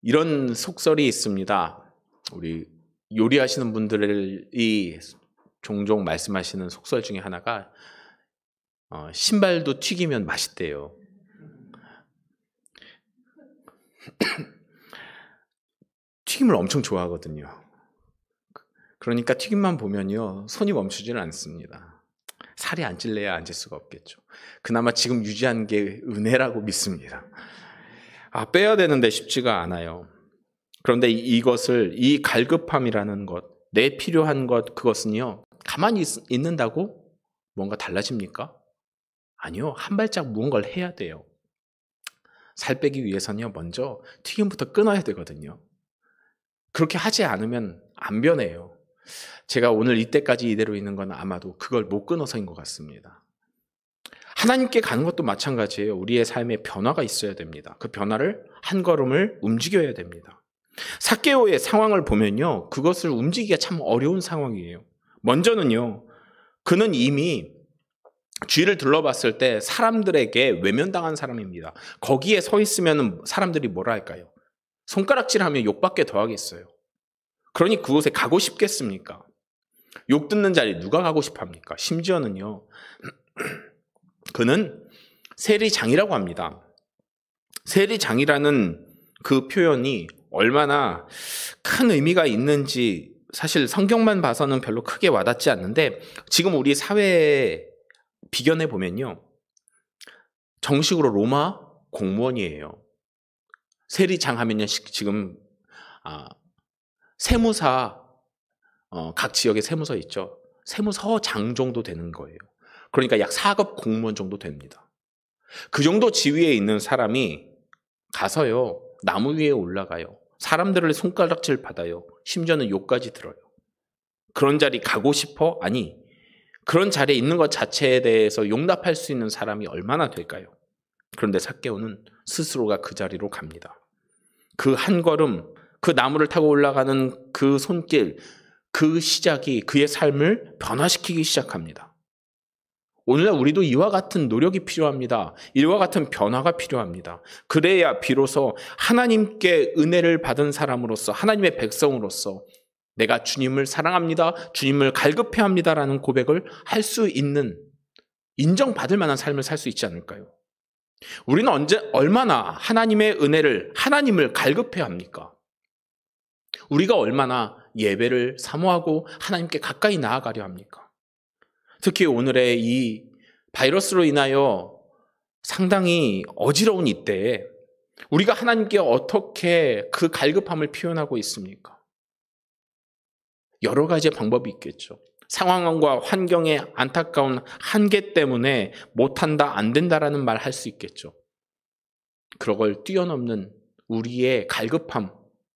이런 속설이 있습니다. 우리 요리하시는 분들이 종종 말씀하시는 속설 중에 하나가 신발도 튀기면 맛있대요. 튀김을 엄청 좋아하거든요. 그러니까 튀김만 보면요, 손이 멈추지는 않습니다. 살이 안 찔래야 안 찔 수가 없겠죠. 그나마 지금 유지한 게 은혜라고 믿습니다. 빼야 되는데 쉽지가 않아요. 그런데 이것을, 이 갈급함이라는 것, 내 필요한 것, 그것은요, 가만히 있는다고 뭔가 달라집니까? 아니요. 한 발짝 무언가를 해야 돼요. 살 빼기 위해서는요, 먼저 튀김부터 끊어야 되거든요. 그렇게 하지 않으면 안 변해요. 제가 오늘 이때까지 이대로 있는 건 아마도 그걸 못 끊어서인 것 같습니다. 하나님께 가는 것도 마찬가지예요. 우리의 삶에 변화가 있어야 됩니다. 그 변화를 한 걸음을 움직여야 됩니다. 삭개오의 상황을 보면요, 그것을 움직이기가 참 어려운 상황이에요. 먼저는요, 그는 이미 주위를 둘러봤을 때 사람들에게 외면당한 사람입니다. 거기에 서 있으면 사람들이 뭐라 할까요? 손가락질하면 욕밖에 더 하겠어요. 그러니 그곳에 가고 싶겠습니까? 욕 듣는 자리에 누가 가고 싶어 합니까? 심지어는요, 그는 세리장이라고 합니다. 세리장이라는 그 표현이 얼마나 큰 의미가 있는지 사실 성경만 봐서는 별로 크게 와닿지 않는데, 지금 우리 사회에 비견해 보면요, 정식으로 로마 공무원이에요. 세리장 하면요, 지금 세무사, 각 지역에 세무서 있죠. 세무서장 정도 되는 거예요. 그러니까 약 4급 공무원 정도 됩니다. 그 정도 지위에 있는 사람이 가서요, 나무 위에 올라가요. 사람들을 손가락질 받아요. 심지어는 욕까지 들어요. 그런 자리 가고 싶어? 아니, 그런 자리에 있는 것 자체에 대해서 용납할 수 있는 사람이 얼마나 될까요? 그런데 삭개오는 스스로가 그 자리로 갑니다. 그 한 걸음, 그 나무를 타고 올라가는 그 손길, 그 시작이 그의 삶을 변화시키기 시작합니다. 오늘날 우리도 이와 같은 노력이 필요합니다. 이와 같은 변화가 필요합니다. 그래야 비로소 하나님께 은혜를 받은 사람으로서, 하나님의 백성으로서 내가 주님을 사랑합니다, 주님을 갈급해합니다라는 고백을 할 수 있는, 인정받을 만한 삶을 살 수 있지 않을까요? 우리는 얼마나 하나님의 은혜를, 하나님을 갈급해합니까? 우리가 얼마나 예배를 사모하고 하나님께 가까이 나아가려 합니까? 특히 오늘의 이 바이러스로 인하여 상당히 어지러운 이때에 우리가 하나님께 어떻게 그 갈급함을 표현하고 있습니까? 여러 가지의 방법이 있겠죠. 상황과 환경의 안타까운 한계 때문에 못한다, 안 된다라는 말 할 수 있겠죠. 그걸 뛰어넘는 우리의 갈급함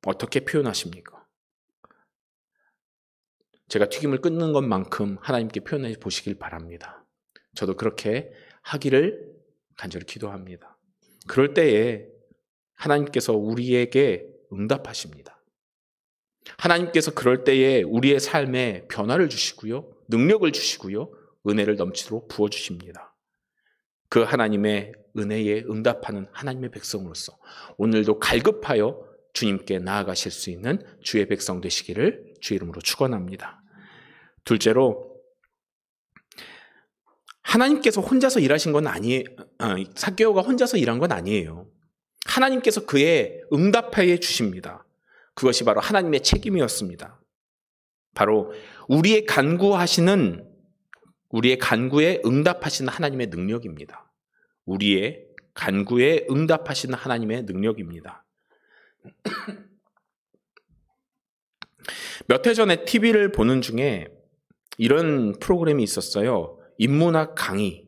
어떻게 표현하십니까? 제가 튀김을 끊는 것만큼 하나님께 표현해 보시길 바랍니다. 저도 그렇게 하기를 간절히 기도합니다. 그럴 때에 하나님께서 우리에게 응답하십니다. 하나님께서 그럴 때에 우리의 삶에 변화를 주시고요, 능력을 주시고요, 은혜를 넘치도록 부어주십니다. 그 하나님의 은혜에 응답하는 하나님의 백성으로서 오늘도 갈급하여 주님께 나아가실 수 있는 주의 백성 되시기를 주의 이름으로 축원합니다. 둘째로, 하나님께서 혼자서 일하신 건 아니에요. 삭개오가 혼자서 일한 건 아니에요. 하나님께서 그의 응답하여 주십니다. 그것이 바로 하나님의 책임이었습니다. 바로 우리의 간구에 응답하시는 하나님의 능력입니다. 우리의 간구에 응답하시는 하나님의 능력입니다. 몇 해 전에 TV를 보는 중에 이런 프로그램이 있었어요. 인문학 강의.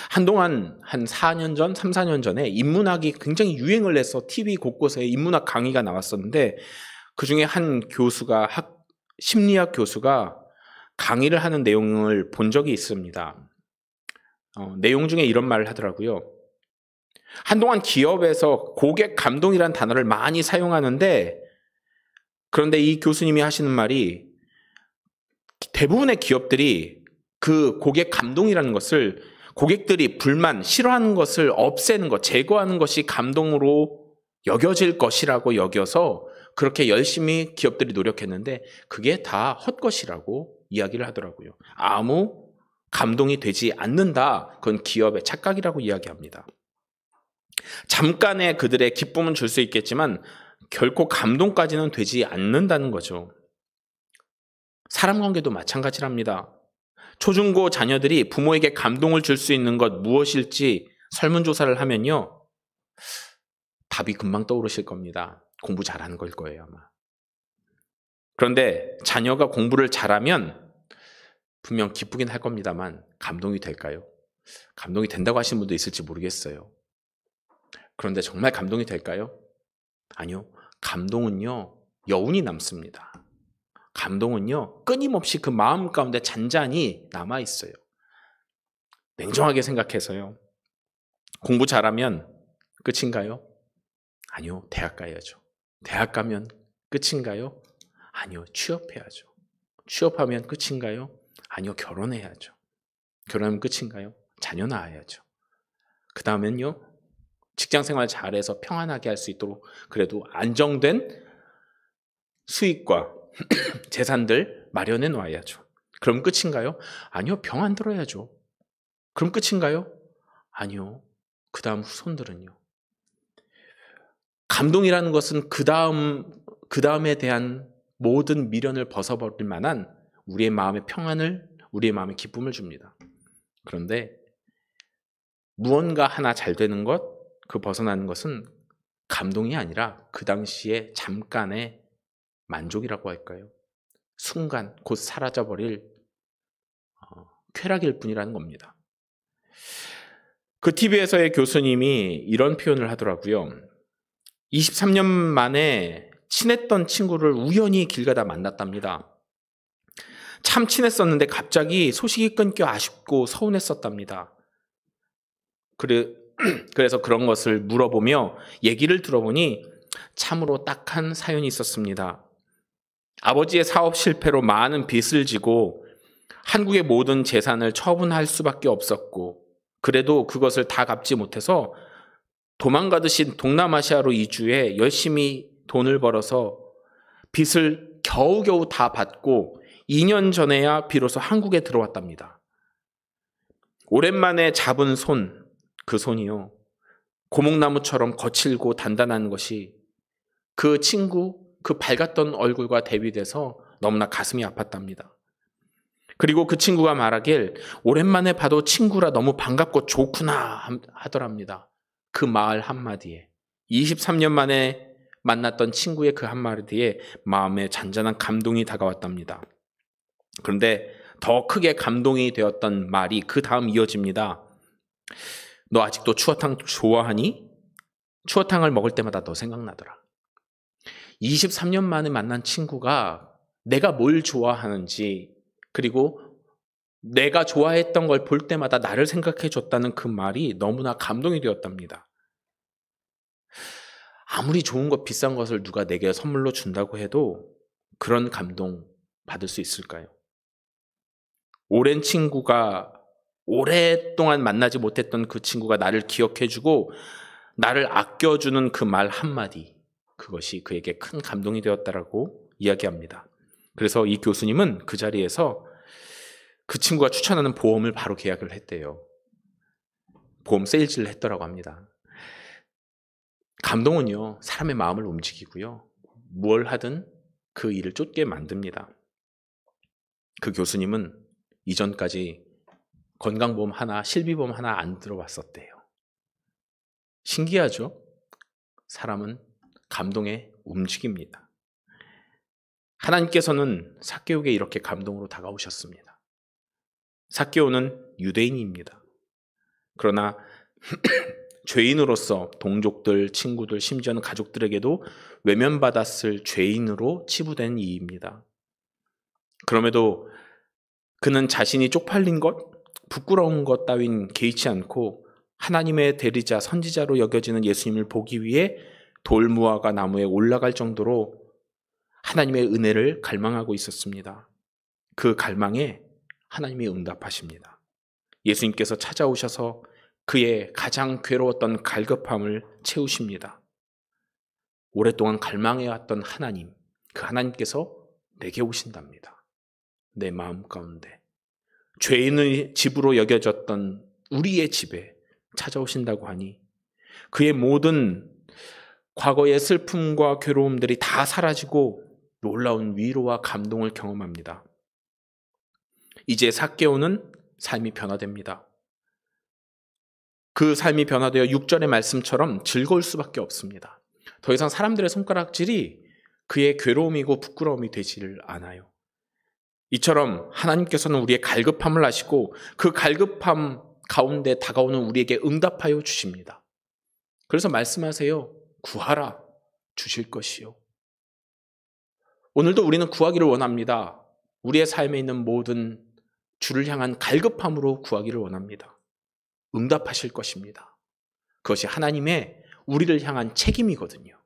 한동안 한 4년 전, 3, 4년 전에 인문학이 굉장히 유행을 해서 TV 곳곳에 인문학 강의가 나왔었는데, 그 중에 한 교수가, 심리학 교수가 강의를 하는 내용을 본 적이 있습니다. 내용 중에 이런 말을 하더라고요. 한동안 기업에서 고객 감동이라는 단어를 많이 사용하는데, 그런데 이 교수님이 하시는 말이, 대부분의 기업들이 그 고객 감동이라는 것을, 고객들이 불만, 싫어하는 것을 없애는 것, 제거하는 것이 감동으로 여겨질 것이라고 여겨서 그렇게 열심히 기업들이 노력했는데 그게 다 헛것이라고 이야기를 하더라고요. 아무 감동이 되지 않는다. 그건 기업의 착각이라고 이야기합니다. 잠깐의 그들의 기쁨은 줄 수 있겠지만 결코 감동까지는 되지 않는다는 거죠. 사람 관계도 마찬가지랍니다. 초중고 자녀들이 부모에게 감동을 줄 수 있는 것 무엇일지 설문조사를 하면요, 답이 금방 떠오르실 겁니다. 공부 잘하는 걸 거예요, 아마. 그런데 자녀가 공부를 잘하면 분명 기쁘긴 할 겁니다만 감동이 될까요? 감동이 된다고 하시는 분도 있을지 모르겠어요. 그런데 정말 감동이 될까요? 아니요. 감동은요, 여운이 남습니다. 감동은요, 끊임없이 그 마음 가운데 잔잔히 남아있어요. 냉정하게 생각해서요. 공부 잘하면 끝인가요? 아니요. 대학 가야죠. 대학 가면 끝인가요? 아니요. 취업해야죠. 취업하면 끝인가요? 아니요. 결혼해야죠. 결혼하면 끝인가요? 자녀 낳아야죠. 그 다음엔요, 직장생활 잘해서 평안하게 할 수 있도록 그래도 안정된 수익과 재산들 마련해 놔야죠. 그럼 끝인가요? 아니요. 병 안 들어야죠. 그럼 끝인가요? 아니요. 그 다음 후손들은요. 감동이라는 것은 그 다음에 대한 모든 미련을 벗어버릴 만한 우리의 마음의 평안을, 우리의 마음의 기쁨을 줍니다. 그런데 무언가 하나 잘 되는 것, 그 벗어나는 것은 감동이 아니라 그 당시에 잠깐의 만족이라고 할까요? 순간 곧 사라져버릴 쾌락일 뿐이라는 겁니다. 그 TV에서의 교수님이 이런 표현을 하더라고요. 23년 만에 친했던 친구를 우연히 길 가다 만났답니다. 참 친했었는데 갑자기 소식이 끊겨 아쉽고 서운했었답니다. 그래서 그런 것을 물어보며 얘기를 들어보니 참으로 딱한 사연이 있었습니다. 아버지의 사업 실패로 많은 빚을 지고 한국의 모든 재산을 처분할 수밖에 없었고, 그래도 그것을 다 갚지 못해서 도망가듯이 동남아시아로 이주해 열심히 돈을 벌어서 빚을 겨우겨우 다 받고 2년 전에야 비로소 한국에 들어왔답니다. 오랜만에 잡은 손, 그 손이요, 고목나무처럼 거칠고 단단한 것이 그 친구, 그 밝았던 얼굴과 대비돼서 너무나 가슴이 아팠답니다. 그리고 그 친구가 말하길 오랜만에 봐도 친구라 너무 반갑고 좋구나 하더랍니다. 그 말 한마디에, 23년 만에 만났던 친구의 그 한마디에 마음에 잔잔한 감동이 다가왔답니다. 그런데 더 크게 감동이 되었던 말이 그 다음 이어집니다. 너 아직도 추어탕 좋아하니? 추어탕을 먹을 때마다 너 생각나더라. 23년 만에 만난 친구가 내가 뭘 좋아하는지, 그리고 내가 좋아했던 걸 볼 때마다 나를 생각해 줬다는 그 말이 너무나 감동이 되었답니다. 아무리 좋은 것, 비싼 것을 누가 내게 선물로 준다고 해도 그런 감동 받을 수 있을까요? 오랜 친구가, 오랫동안 만나지 못했던 그 친구가 나를 기억해주고 나를 아껴주는 그 말 한마디, 그것이 그에게 큰 감동이 되었다라고 이야기합니다. 그래서 이 교수님은 그 자리에서 그 친구가 추천하는 보험을 바로 계약을 했대요. 보험 세일즈를 했더라고 합니다. 감동은요, 사람의 마음을 움직이고요, 뭘 하든 그 일을 쫓게 만듭니다. 그 교수님은 이전까지 건강보험 하나, 실비보험 하나 안 들어봤었대요. 신기하죠? 사람은 감동에 움직입니다. 하나님께서는 삭개오에게 이렇게 감동으로 다가오셨습니다. 삭개오는 유대인입니다. 그러나 죄인으로서 동족들, 친구들, 심지어는 가족들에게도 외면받았을 죄인으로 치부된 이입니다. 그럼에도 그는 자신이 쪽팔린 것, 부끄러운 것 따윈 개의치 않고 하나님의 대리자, 선지자로 여겨지는 예수님을 보기 위해 돌무화과 나무에 올라갈 정도로 하나님의 은혜를 갈망하고 있었습니다. 그 갈망에 하나님이 응답하십니다. 예수님께서 찾아오셔서 그의 가장 괴로웠던 갈급함을 채우십니다. 오랫동안 갈망해왔던 하나님, 그 하나님께서 내게 오신답니다. 내 마음 가운데 죄인의 집으로 여겨졌던 우리의 집에 찾아오신다고 하니 그의 모든 과거의 슬픔과 괴로움들이 다 사라지고 놀라운 위로와 감동을 경험합니다. 이제 삭개오는 삶이 변화됩니다. 그 삶이 변화되어 6절의 말씀처럼 즐거울 수밖에 없습니다. 더 이상 사람들의 손가락질이 그의 괴로움이고 부끄러움이 되지를 않아요. 이처럼 하나님께서는 우리의 갈급함을 아시고 그 갈급함 가운데 다가오는 우리에게 응답하여 주십니다. 그래서 말씀하세요. 구하라, 주실 것이요. 오늘도 우리는 구하기를 원합니다. 우리의 삶에 있는 모든 주를 향한 갈급함으로 구하기를 원합니다. 응답하실 것입니다. 그것이 하나님의 우리를 향한 책임이거든요.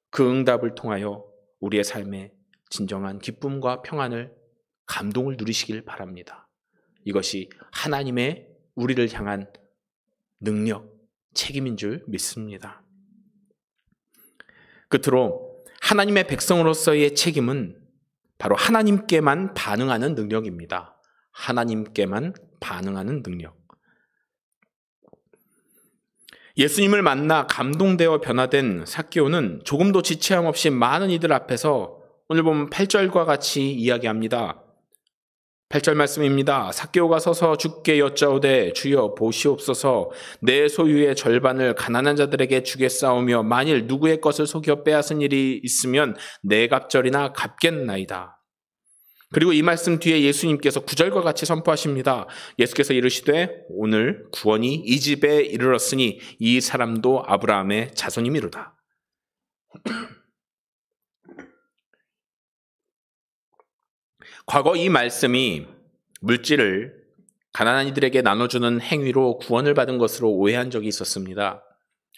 그 응답을 통하여 우리의 삶에 진정한 기쁨과 평안을, 감동을 누리시길 바랍니다. 이것이 하나님의 우리를 향한 능력, 책임인 줄 믿습니다. 끝으로 하나님의 백성으로서의 책임은 바로 하나님께만 반응하는 능력입니다. 하나님께만 반응하는 능력. 예수님을 만나 감동되어 변화된 삭개오는 조금도 지체함 없이 많은 이들 앞에서 오늘 보면 8절과 같이 이야기합니다. 8절 말씀입니다. 삭개오가 서서 주께 여짜오되 주여 보시옵소서 내 소유의 절반을 가난한 자들에게 주겠사오며 만일 누구의 것을 속여 빼앗은 일이 있으면 내 갑절이나 갚겠나이다. 그리고 이 말씀 뒤에 예수님께서 9절과 같이 선포하십니다. 예수께서 이르시되 오늘 구원이 이 집에 이르렀으니 이 사람도 아브라함의 자손이미로다. 과거 이 말씀이 물질을 가난한 이들에게 나눠주는 행위로 구원을 받은 것으로 오해한 적이 있었습니다.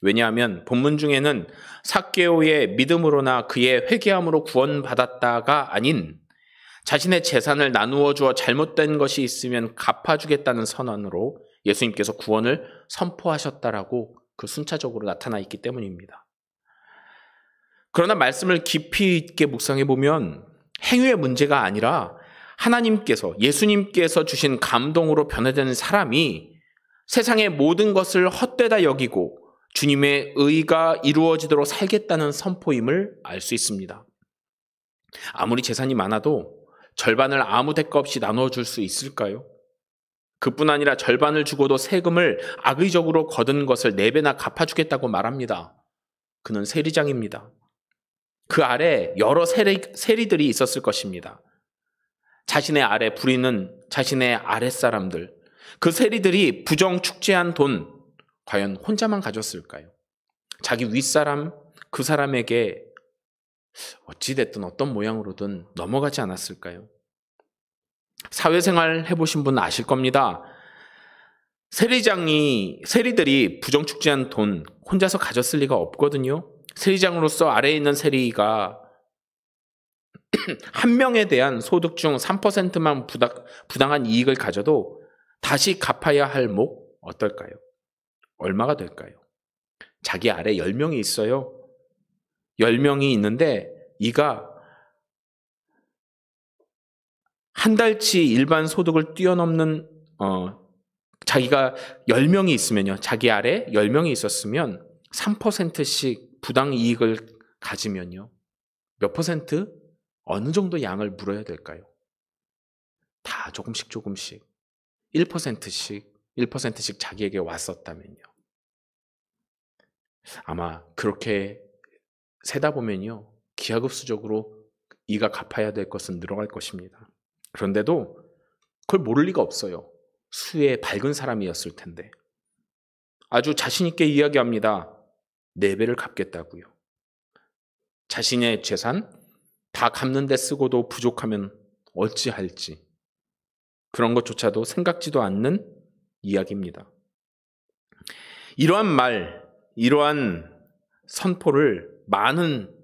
왜냐하면 본문 중에는 삭개오의 믿음으로나 그의 회개함으로 구원받았다가 아닌 자신의 재산을 나누어 주어 잘못된 것이 있으면 갚아주겠다는 선언으로 예수님께서 구원을 선포하셨다라고 그 순차적으로 나타나 있기 때문입니다. 그러나 말씀을 깊이 있게 묵상해 보면 행위의 문제가 아니라 하나님께서, 예수님께서 주신 감동으로 변화되는 사람이 세상의 모든 것을 헛되다 여기고 주님의 의가 이루어지도록 살겠다는 선포임을 알 수 있습니다. 아무리 재산이 많아도 절반을 아무 대가 없이 나누어 줄 수 있을까요? 그뿐 아니라 절반을 주고도 세금을 악의적으로 거둔 것을 4배나 갚아주겠다고 말합니다. 그는 세리장입니다. 그 아래 여러 세리들이 있었을 것입니다. 자신의 아래 부리는 자신의 아랫사람들, 그 세리들이 부정축제한 돈 과연 혼자만 가졌을까요? 자기 윗사람, 그 사람에게 어찌됐든 어떤 모양으로든 넘어가지 않았을까요? 사회생활 해보신 분 아실 겁니다. 세리들이 부정축제한 돈 혼자서 가졌을 리가 없거든요. 세리장으로서 아래에 있는 세리가 한 명에 대한 소득 중 3%만 부당한 이익을 가져도 다시 갚아야 할 목 어떨까요? 얼마가 될까요? 자기 아래 10명이 있어요. 10명이 있는데 이가 한 달치 일반 소득을 뛰어넘는 자기가 10명이 있으면요. 자기 아래 10명이 있었으면 3%씩 부당 이익을 가지면요. 몇 퍼센트? 어느 정도 양을 물어야 될까요? 다 조금씩 1%씩 자기에게 왔었다면요. 아마 그렇게 세다 보면요. 기하급수적으로 이가 갚아야 될 것은 늘어갈 것입니다. 그런데도 그걸 모를 리가 없어요. 수에 밝은 사람이었을 텐데. 아주 자신 있게 이야기합니다. 4배를 갚겠다고요. 자신의 재산 다 갚는 데 쓰고도 부족하면 어찌할지. 그런 것조차도 생각지도 않는 이야기입니다. 이러한 선포를 많은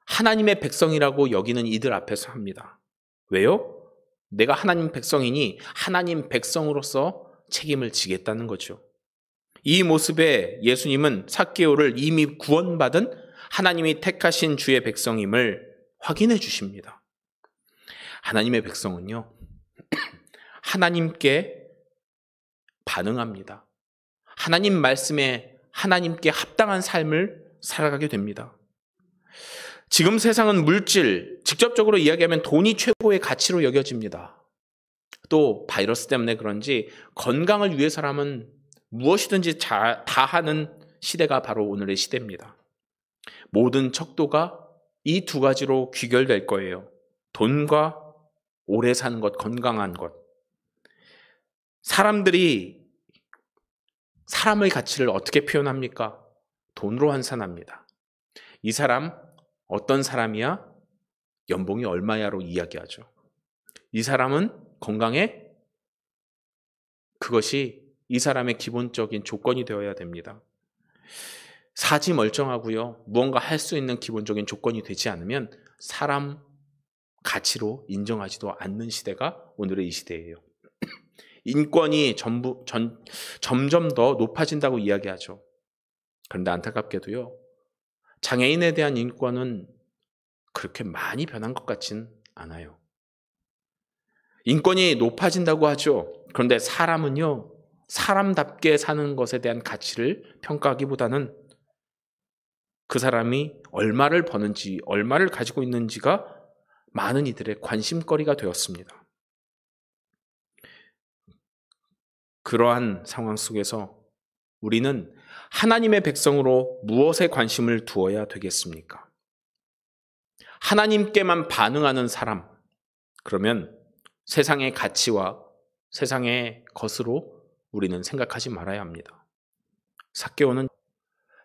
하나님의 백성이라고 여기는 이들 앞에서 합니다. 왜요? 내가 하나님 백성이니 하나님 백성으로서 책임을 지겠다는 거죠. 이 모습에 예수님은 삭개오를 이미 구원받은 하나님이 택하신 주의 백성임을 확인해 주십니다. 하나님의 백성은요, 하나님께 반응합니다. 하나님 말씀에 하나님께 합당한 삶을 살아가게 됩니다. 지금 세상은 물질, 직접적으로 이야기하면 돈이 최고의 가치로 여겨집니다. 또 바이러스 때문에 그런지 건강을 위해서라면 무엇이든지 다 하는 시대가 바로 오늘의 시대입니다. 모든 척도가 이 두 가지로 귀결될 거예요. 돈과 오래 사는 것, 건강한 것. 사람들이 사람의 가치를 어떻게 표현합니까? 돈으로 환산합니다. 이 사람 어떤 사람이야? 연봉이 얼마야로 이야기하죠. 이 사람은 건강해? 그것이 이 사람의 기본적인 조건이 되어야 됩니다. 사지 멀쩡하고요. 무언가 할 수 있는 기본적인 조건이 되지 않으면 사람 가치로 인정하지도 않는 시대가 오늘의 이 시대예요. 인권이 점점 더 높아진다고 이야기하죠. 그런데 안타깝게도요. 장애인에 대한 인권은 그렇게 많이 변한 것 같진 않아요. 인권이 높아진다고 하죠. 그런데 사람은요. 사람답게 사는 것에 대한 가치를 평가하기보다는 그 사람이 얼마를 버는지, 얼마를 가지고 있는지가 많은 이들의 관심거리가 되었습니다. 그러한 상황 속에서 우리는 하나님의 백성으로 무엇에 관심을 두어야 되겠습니까? 하나님께만 반응하는 사람, 그러면 세상의 가치와 세상의 것으로 우리는 생각하지 말아야 합니다. 삭개오는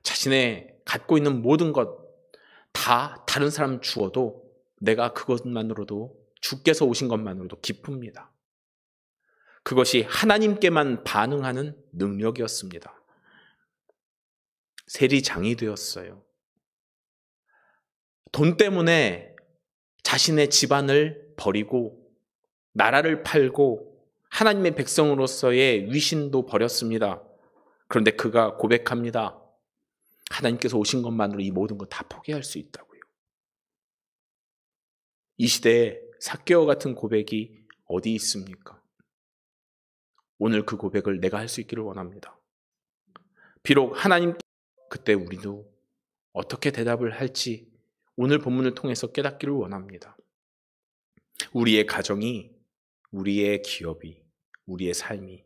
자신의 갖고 있는 모든 것 다 다른 사람 주어도 내가 그것만으로도 주께서 오신 것만으로도 기쁩니다. 그것이 하나님께만 반응하는 능력이었습니다. 세리장이 되었어요. 돈 때문에 자신의 집안을 버리고 나라를 팔고 하나님의 백성으로서의 위신도 버렸습니다. 그런데 그가 고백합니다. 하나님께서 오신 것만으로 이 모든 것 다 포기할 수 있다고요. 이 시대에 삭개오 같은 고백이 어디 있습니까? 오늘 그 고백을 내가 할 수 있기를 원합니다. 비록 하나님 그때 우리도 어떻게 대답을 할지 오늘 본문을 통해서 깨닫기를 원합니다. 우리의 가정이, 우리의 기업이, 우리의 삶이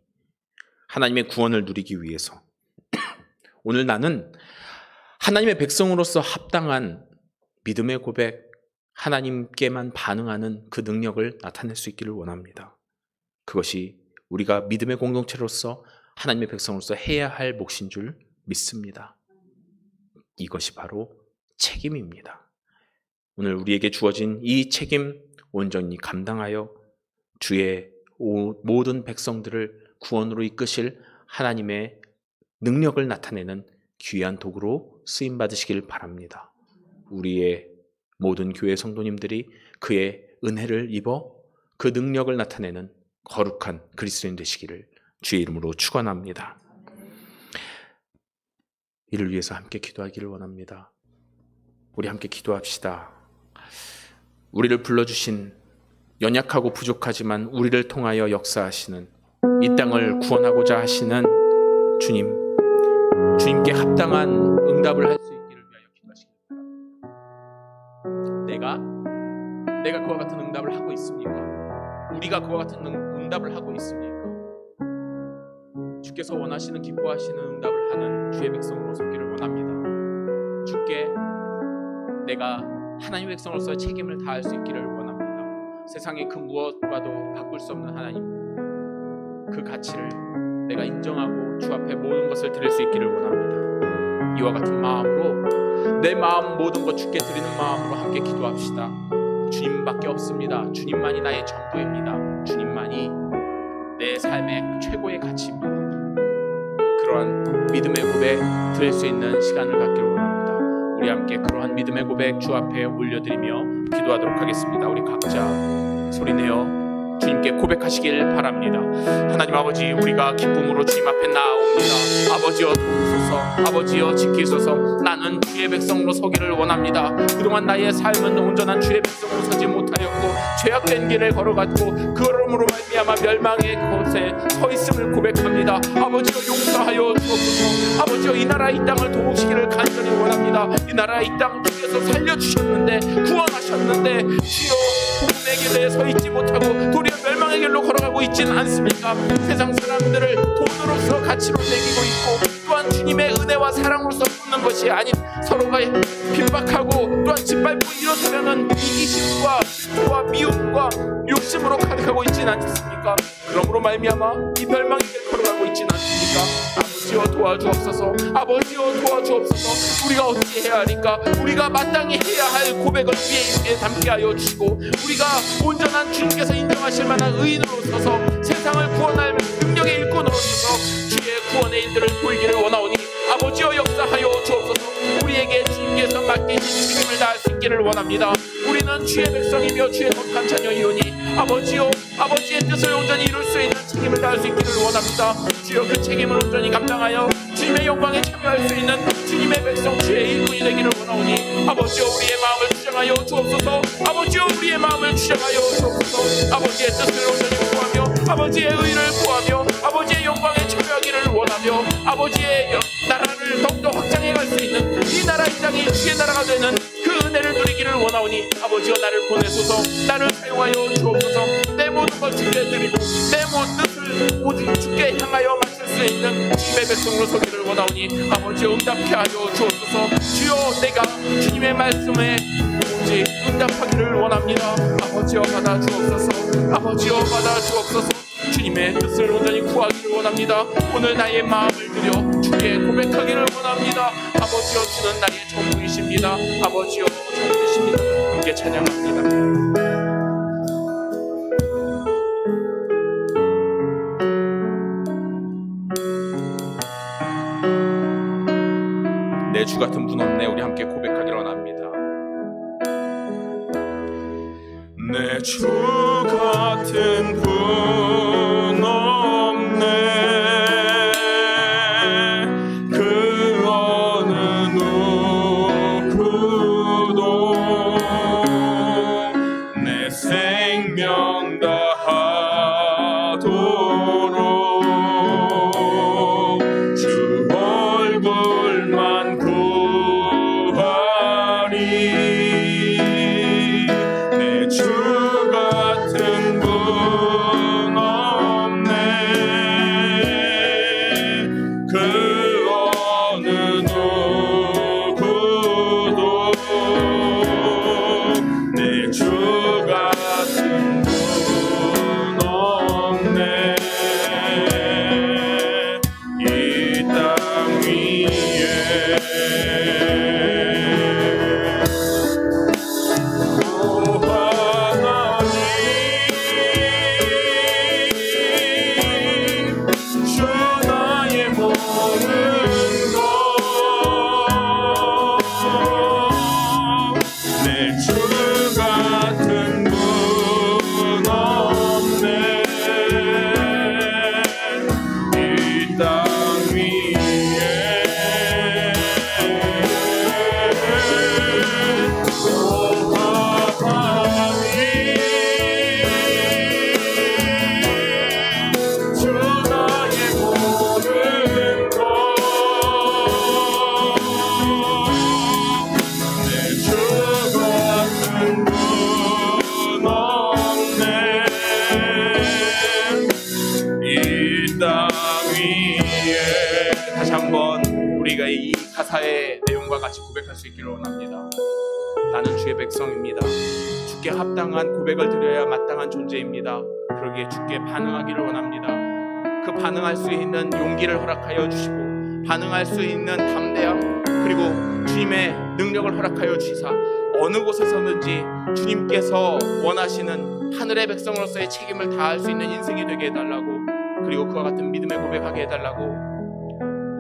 하나님의 구원을 누리기 위해서 오늘 나는 하나님의 백성으로서 합당한 믿음의 고백, 하나님께만 반응하는 그 능력을 나타낼 수 있기를 원합니다. 그것이 우리가 믿음의 공동체로서 하나님의 백성으로서 해야 할 몫인 줄 믿습니다. 이것이 바로 책임입니다. 오늘 우리에게 주어진 이 책임 온전히 감당하여 주의 모든 백성들을 구원으로 이끄실 하나님의 능력을 나타내는 귀한 도구로 쓰임받으시길 바랍니다. 우리의 모든 교회 성도님들이 그의 은혜를 입어 그 능력을 나타내는 거룩한 그리스도인 되시기를 주의 이름으로 축원합니다. 이를 위해서 함께 기도하기를 원합니다. 우리 함께 기도합시다. 우리를 불러주신 연약하고 부족하지만 우리를 통하여 역사하시는 이 땅을 구원하고자 하시는 주님께 합당한 응답을 할 수 있기를 위하여 기도하시기 바랍니다. 내가 그와 같은 응답을 하고 있습니까? 우리가 그와 같은 응답을 하고 있습니까? 주께서 원하시는 기뻐하시는 응답을 하는 주의 백성으로 서기를 원합니다. 주께 내가 하나님의 백성으로서의 책임을 다할 수 있기를 원합니다. 세상의 그 무엇과도 바꿀 수 없는 하나님, 그 가치를 내가 인정하고 주 앞에 모든 것을 드릴 수 있기를 원합니다. 이와 같은 마음으로 내 마음 모든 것 주께 드리는 마음으로 함께 기도합시다. 주님밖에 없습니다. 주님만이 나의 전부입니다. 주님만이 내 삶의 최고의 가치입니다. 그러한 믿음의 고백 드릴 수 있는 시간을 갖기를 원합니다. 우리 함께 그러한 믿음의 고백 주 앞에 올려드리며 기도하도록 하겠습니다. 우리 각자 소리내어 주님께 고백하시길 바랍니다. 하나님 아버지, 우리가 기쁨으로 주님 앞에 나아옵니다. 아버지여 도우소서, 아버지여 지키소서. 나는 주의 백성으로 서기를 원합니다. 그동안 나의 삶은 온전한 주의 백성으로 서지 못하였고 죄악된 길을 걸어갔고 그러므로 말미암아 멸망의 곳에 서 있음을 고백합니다. 아버지여 용서하여 주옵소서. 아버지여 이 나라 이 땅을 도우시기를 간절히 원합니다. 이 나라 이 땅 주께서 살려주셨는데 구원하셨는데 주여 복음의 길에 서 있지 못하고 도리어 멸망의 길로 걸어가고 있지는 않습니까? 세상 사람들을 돈으로서 가치로 매기고 있고 또한 주님의 은혜와 사랑으로서 쫓는 것이 아닌 서로가 핍박하고 또한 짓밟고 일어서려는 이기심과 수와 미움과 욕심으로 가득하고 있지는 않습니까? 그러므로 말미암아 이 멸망의 길을 걸어가고 있지는 않습니까? 아버지여 도와주옵소서. 아버지여 도와주옵소서. 우리가 어찌 해야 하니까? 우리가 마땅히 해야 할 고백을 위에 담게 하여 주시고 우리가 온전한 주님께서 인정하실 만한 의인으로 서서 세상을 구원할 능력의 일꾼으로 서서 주의 구원의 일들을 보이기를 원하오니 아버지여 역사하여 주옵소서. 우리에게 주님께서 맡기신 책임을 다할 수 있기를 원합니다. 우리는 주의 백성이며 주의 독한 자녀이오니 아버지여 아버지의 뜻을 온전히 이룰 수 있는 책임을 다할 수 있기를 원합니다. 주여 그 책임을 온전히 감당하여 주님의 영광에 참여할 수 있는 주님의 백성 주의 일꾼이 되기를 원하오니 아버지여 우리의 마음을 주장하여 주옵소서. 아버지여 우리의 마음을 주장하여 주옵소서. 아버지의 뜻을 온전히 구하며 아버지의 의를 구하며 아버지의 영광에 참여하기를 원하며 아버지의 나라를 더욱더 확장해갈 수 있는 이 나라 이 땅이 주의 나라가 되는 그 은혜를 누리기를 원하오니 아버지여 나를 보내소서. 나를 사용하여 주옵소서. 내 모든 걸 주께 드리고 내 모든 뜻을 오직 주께 향하여 마칠 수 있는 주님의 백성으로 서기를 원하오니 아버지여 응답케 하여 주옵소서. 주여 내가 주님의 말씀에 오직 응답하기를 원합니다. 아버지여 받아 주옵소서. 아버지여 받아 주옵소서. 주님의 뜻을 온전히 구하기를 원합니다. 오늘 나의 마음을 들여 주께 고백하기를 원합니다. 아버지여 주는 나의 전부이십니다. 아버지여 전부이십니다. 함께 찬양합니다. 내 주 같은 분 없네. 우리 함께 고백하기를 원합니다. 내 주 같은 분 없네. 그 어느 누구도 내 생명 다하도록 주 얼굴만 구하리. 내 주 같은 분 없네. 그 어느 누구도 내 주 같은 분 없네. 이 땅 위에 다시 한번 우리가 이 가사의 내용과 같이 고백할 수 있기를 원합니다. 나는 주의 백성입니다. 주께 합당한 고백을 드려야 마땅한 존재입니다. 그러기에 주께 반응하기를 원합니다. 그 반응할 수 있는 용기를 허락하여 주시고 반응할 수 있는 담대함 그리고 주님의 능력을 허락하여 주시사 어느 곳에서든지 주님께서 원하시는 하늘의 백성으로서의 책임을 다할 수 있는 인생이 되게 해달라고 그리고 그와 같은 믿음의 고백하게 해달라고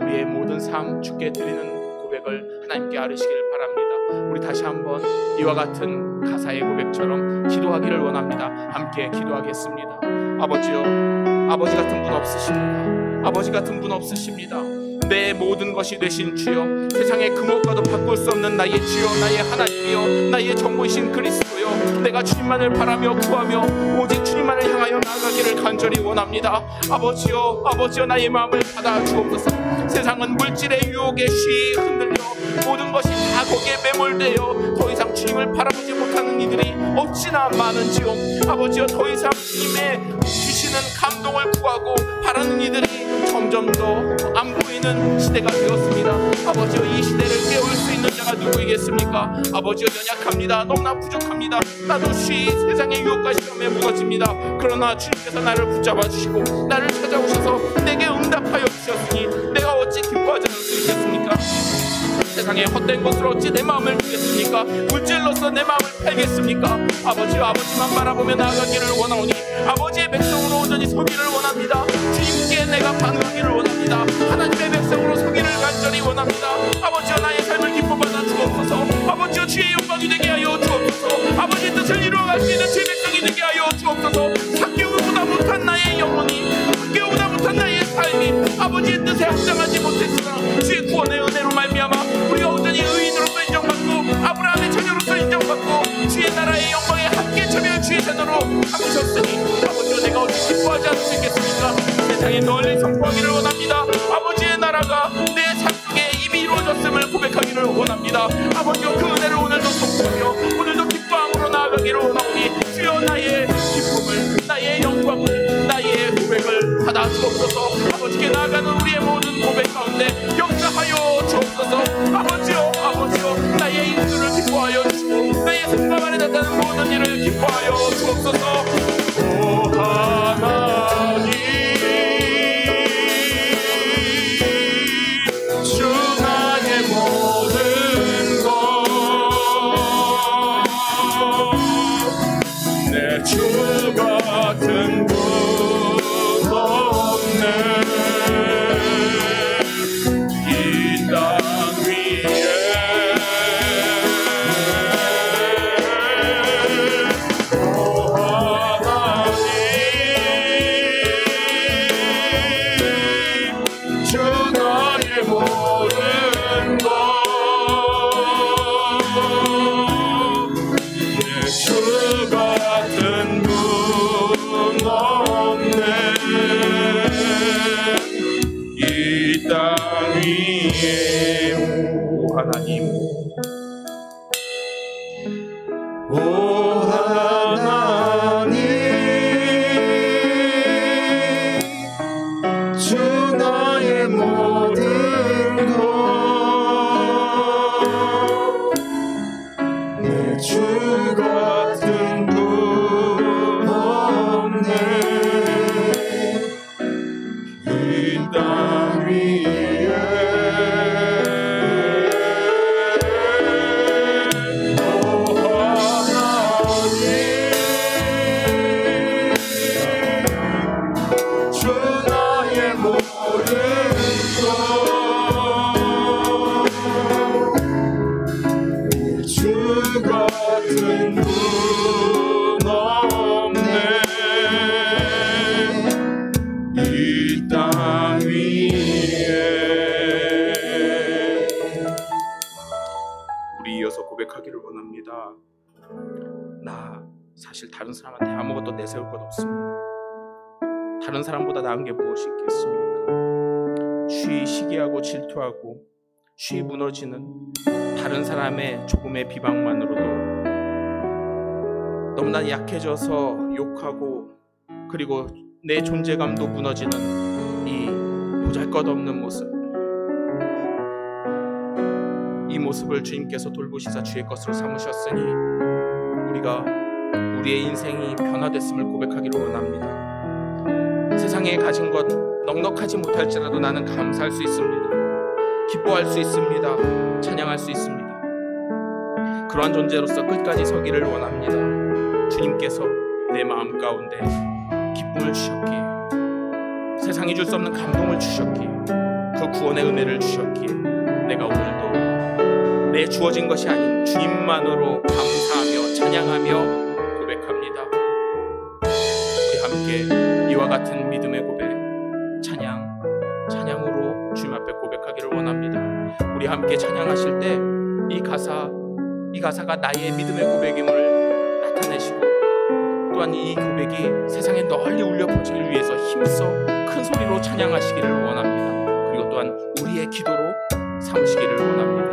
우리의 모든 삶 주께 드리는 고백을 하나님께 아뢰시길 바랍니다. 우리 다시 한번 이와 같은 가사의 고백처럼 기도하기를 원합니다. 함께 기도하겠습니다. 아버지요, 아버지 같은 분 없으십니다. 아버지 같은 분 없으십니다. 내 모든 것이 되신 주여, 세상의 금옥과도 바꿀 수 없는 나의 주여, 나의 하나님이여, 나의 전부이신 그리스도여, 내가 주님만을 바라며 구하며 오직 주님만을 향하여 나아가기를 간절히 원합니다. 아버지여, 아버지여, 나의 마음을 받아 주옵소서. 세상은 물질의 유혹에 쉬이 흔들려 모든 것이 다 거기에 매몰되어 더 이상 주님을 바라보지 못하는 이들이 어찌나 많은지요. 아버지여, 더 이상 주님의 주시는 감동을 구하고 바라는 이들이 점점 더 안 보이는 시대가 되었습니다. 아버지여, 이 시대를 깨울 수 있는 자 자가 누구이겠습니까? 아버지 연약합니다. 너무나 부족합니다. 나도 세상의 유혹과 시험에 무너집니다. 그러나 주님께서 나를 붙잡아 주시고 나를 찾아오셔서 내게 응답하여 주셨으니 내가 어찌 기뻐하지 않을 수 있겠습니까? 세상에 헛된 것으로 어찌 내 마음을 주겠습니까? 물질로서 내 마음을 팔겠습니까? 아버지만 바라보며 나아가기를 원하오니 아버지의 백성으로 온전히 서기를 원합니다. 주님께 내가 반응하기를 원합니다. 하나님의 백성으로 서기를 간절히 원합니다. 아버지여 나의 삶을 기뻐받아 주옵소서. 아버지여 주의 영광이 되게 하여 주옵소서. 아버지의 뜻을 이루어갈 수 있는 주의 백성이 되게 하여 주옵소서. 학교보다 못한 나의 영혼이, 학교보다 못한 나의 삶이 아버지의 뜻에 합당하지 못했으나 주의 구원의 은혜로 말미암아 우리가 온전히 의인으로서 인정받고 아브라함의 자녀로서 인정받고 주의 나라의 영광에 함께 참여한 주의 자녀로 삼으셨으니 아버지여 내가 어찌 기뻐하지 않을 수 있겠습니까? 세상에 널리 선포하기를 원합니다. 아버지의 나라가 내 삶 속에 이미 이루어졌음을 고백하기를 원합니다. 아버지여 그 은혜를 오늘도 선포하며 오늘도 기뻐함으로 나아가기를 원하오니 주여 나의 기쁨을, 나의 영광을, 나의 고백을 받아 주옵소서. 아버지께 나아가는 우리의 모든 고백 가운데 역사하여 주옵소서. 아버지여 나의 인수를 기뻐하여 주시고 나의 손과 발에 나타나는 모든 일을 기뻐하여 주옵소서. 오 하나님 주 나의 모든 것 내 주 같은 분 없네. 하나님, 오 하나님, 주 나의 모든 것 내 주 같은 분 없네. 이 땅 위에 고백하기를 원합니다. 나 사실 다른 사람한테 아무것도 내세울 것 없습니다. 다른 사람보다 나은 게 무엇이 있겠습니까? 쉬이 시기하고 질투하고 쉬이 무너지는 다른 사람의 조금의 비방만으로도 너무나 약해져서 욕하고 그리고 내 존재감도 무너지는 이 보잘것없는 모습, 이 모습을 주님께서 돌보시사 주의 것으로 삼으셨으니 우리가 우리의 인생이 변화됐음을 고백하기를 원합니다. 세상에 가진 것 넉넉하지 못할지라도 나는 감사할 수 있습니다. 기뻐할 수 있습니다. 찬양할 수 있습니다. 그러한 존재로서 끝까지 서기를 원합니다. 주님께서 내 마음 가운데 기쁨을 주셨기에, 세상이 줄 수 없는 감동을 주셨기에, 그 구원의 은혜를 주셨기에 내가 오늘도 내 주어진 것이 아닌 주님만으로 감사하며 찬양하며 고백합니다. 우리 함께 이와 같은 믿음의 고백, 찬양으로 주님 앞에 고백하기를 원합니다. 우리 함께 찬양하실 때 이 가사가 나의 믿음의 고백임을 나타내시고, 또한 이 고백이 세상에 널리 울려 퍼지기 위해서 힘써 큰 소리로 찬양하시기를 원합니다. 그리고 또한 우리의 기도로 삼으시기를 원합니다.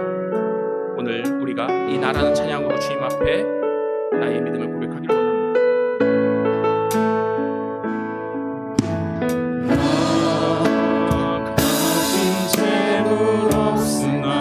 오늘 우리가 이 나라는 찬양으로 주님 앞에 나의 믿음을 고백하기를 원합니다. 나 가진 재물 없으나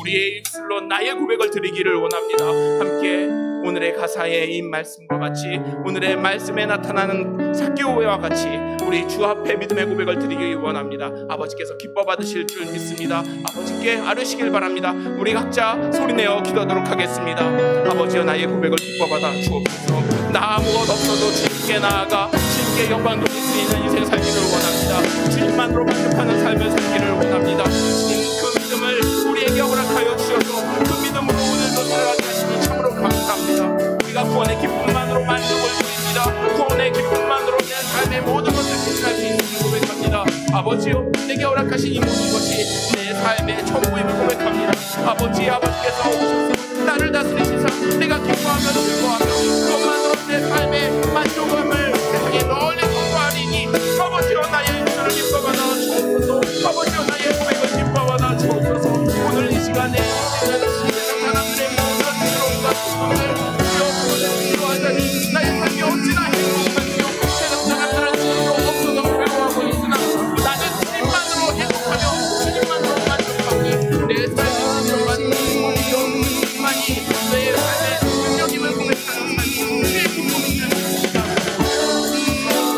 우리의 입술로 나의 고백을 드리기를 원합니다. 함께 오늘의 가사에 이 말씀과 같이, 오늘의 말씀에 나타나는 삭개오와 같이 우리 주 앞에 믿음의 고백을 드리기 원합니다. 아버지께서 기뻐 받으실 줄 믿습니다. 아버지께 아뢰시길 바랍니다. 우리 각자 소리내어 기도하도록 하겠습니다. 아버지여, 나의 고백을 기뻐 받아 주옵소서. 나 아무것 없어도 주님께 나아가 주님께 영광 돌릴 수 있는 인생 살기를 원합니다. 주님만으로 만족하는 삶을 살기를 원합니다. 주님, 그 믿음을 우리에게 허락하여 주셔서 그 믿음으로 오늘도 살아가게 하시니 참으로 감사합니다. 우리가 구원의 기쁨만으로 만족을 드립니다. 구원의 기쁨만으로 내 삶의 모든 것을 대신할 수 있음을 고백합니다. 아버지요, 내게 허락하신 이 모든 것이 내 삶의 전부임을 고백합니다. 아버지께서 오셔서 나를 다스리시사 내가 기뻐하며 즐거워하며 그것만으로 내 삶의 만족함을 세상에 널리 선포하리니, 아버지요, 나의 인생을 기뻐받아 주옵소서. 아버지요, 나의 고백을 기뻐받아 주옵소서. 오늘 이 시간에 세상 사람들의 모든 괴로움과 고통을 기도하자니 나의 삶이 어찌나 행복한지요. 세상 사람들은 주님으로 없어서 괴로워하고 있으나 나는 주님만으로 행복하며 주님만으로 만족하니 내 삶이 주님만이 내 삶의 능력임을 고백하는 삶이 주의 기쁨인 줄 믿습니다.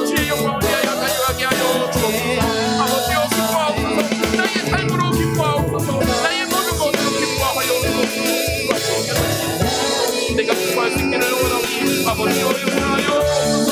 주의 영광을 위하여 달려가게 하여 주옵소서. 아버지여, 기뻐하옵소서. 나의 삶으로 기뻐하옵소서. 나의 모든 것으로 기뻐하여 주옵소서. 내가 기뻐할 수 있기를 원하오니 아버지여, 용서하여 주옵소서.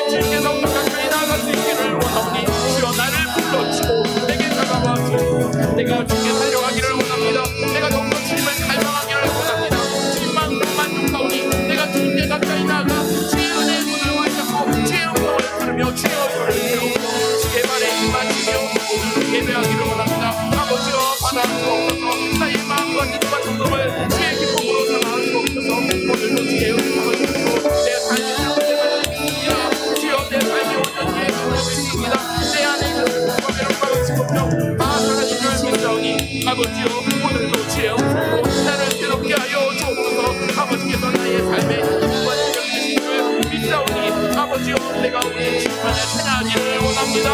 주님께서 가까이 나아갈 수 있기를 원하오니 주여, 나를 불러주고 내게 다가와 주옵소서. 내가 주님께 달려가기를 원합니다. 내가 더욱더 주님을 갈망하기를 원합니다. 주님만으로 만족하오니 내가 주님께 가까이 나아가 주의 은혜의 손을 붙잡고 주의 음성을 들으며 주의 얼굴을 배우고 주의 말에 힘맞추며 오늘 예배하기를 원합니다. 아버지여, 받아주옵소서. 나의 마음과 뜻과 정성을 주의 기쁨으로 삼아 주옵소서. 오늘도 주의 음성을 듣고 내 삶이 잘못됨을 믿습니다. 주여, 내 삶이 온전히 행복했습니다. 내 안에 있는 고통과 괴로움과 지금요 다 사라진 줄 믿사오니 아버지여, 오늘도 주의 음성으로 나를 새롭게 하여 주옵소서. 아버지께서 나의 삶의 힘과 능력이 되신 줄 믿사오니 아버지여, 내가 우리 주님만을 찬양하기를 원합니다.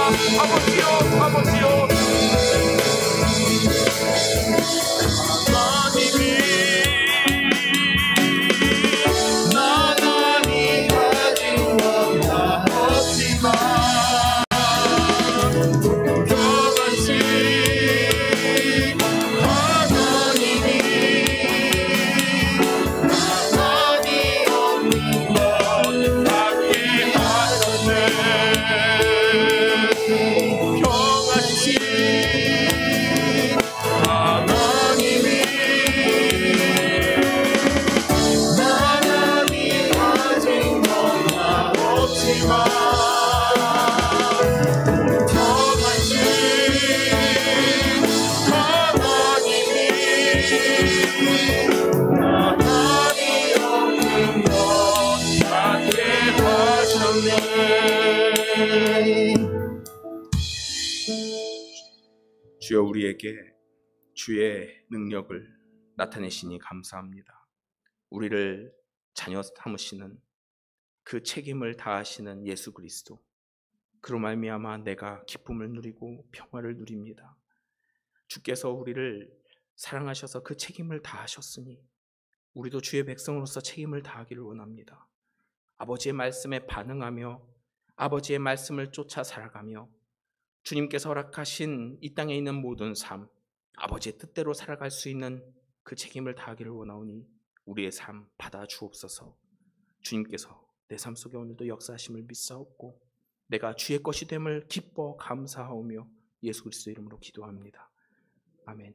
아버지여, 하나님이 가진 건 다 없지만 저같이 하나님이 나만이 없는 것 같게 하셨네. 저같이 하나님이 가진 건 다 없지만 저같이 하나님이 나만이 없는 것 같게 하셨네. 주여, 우리에게 주의 능력을 나타내시니 감사합니다. 우리를 자녀 삼으시는 그 책임을 다하시는 예수 그리스도, 그로 말미암아 내가 기쁨을 누리고 평화를 누립니다. 주께서 우리를 사랑하셔서 그 책임을 다하셨으니 우리도 주의 백성으로서 책임을 다하기를 원합니다. 아버지의 말씀에 반응하며 아버지의 말씀을 쫓아 살아가며 주님께서 허락하신 이 땅에 있는 모든 삶, 아버지의 뜻대로 살아갈 수 있는 그 책임을 다하기를 원하오니 우리의 삶 받아 주옵소서. 주님께서 내 삶 속에 오늘도 역사하심을 믿사옵고 내가 주의 것이 됨을 기뻐 감사하오며 예수 그리스도 이름으로 기도합니다. 아멘.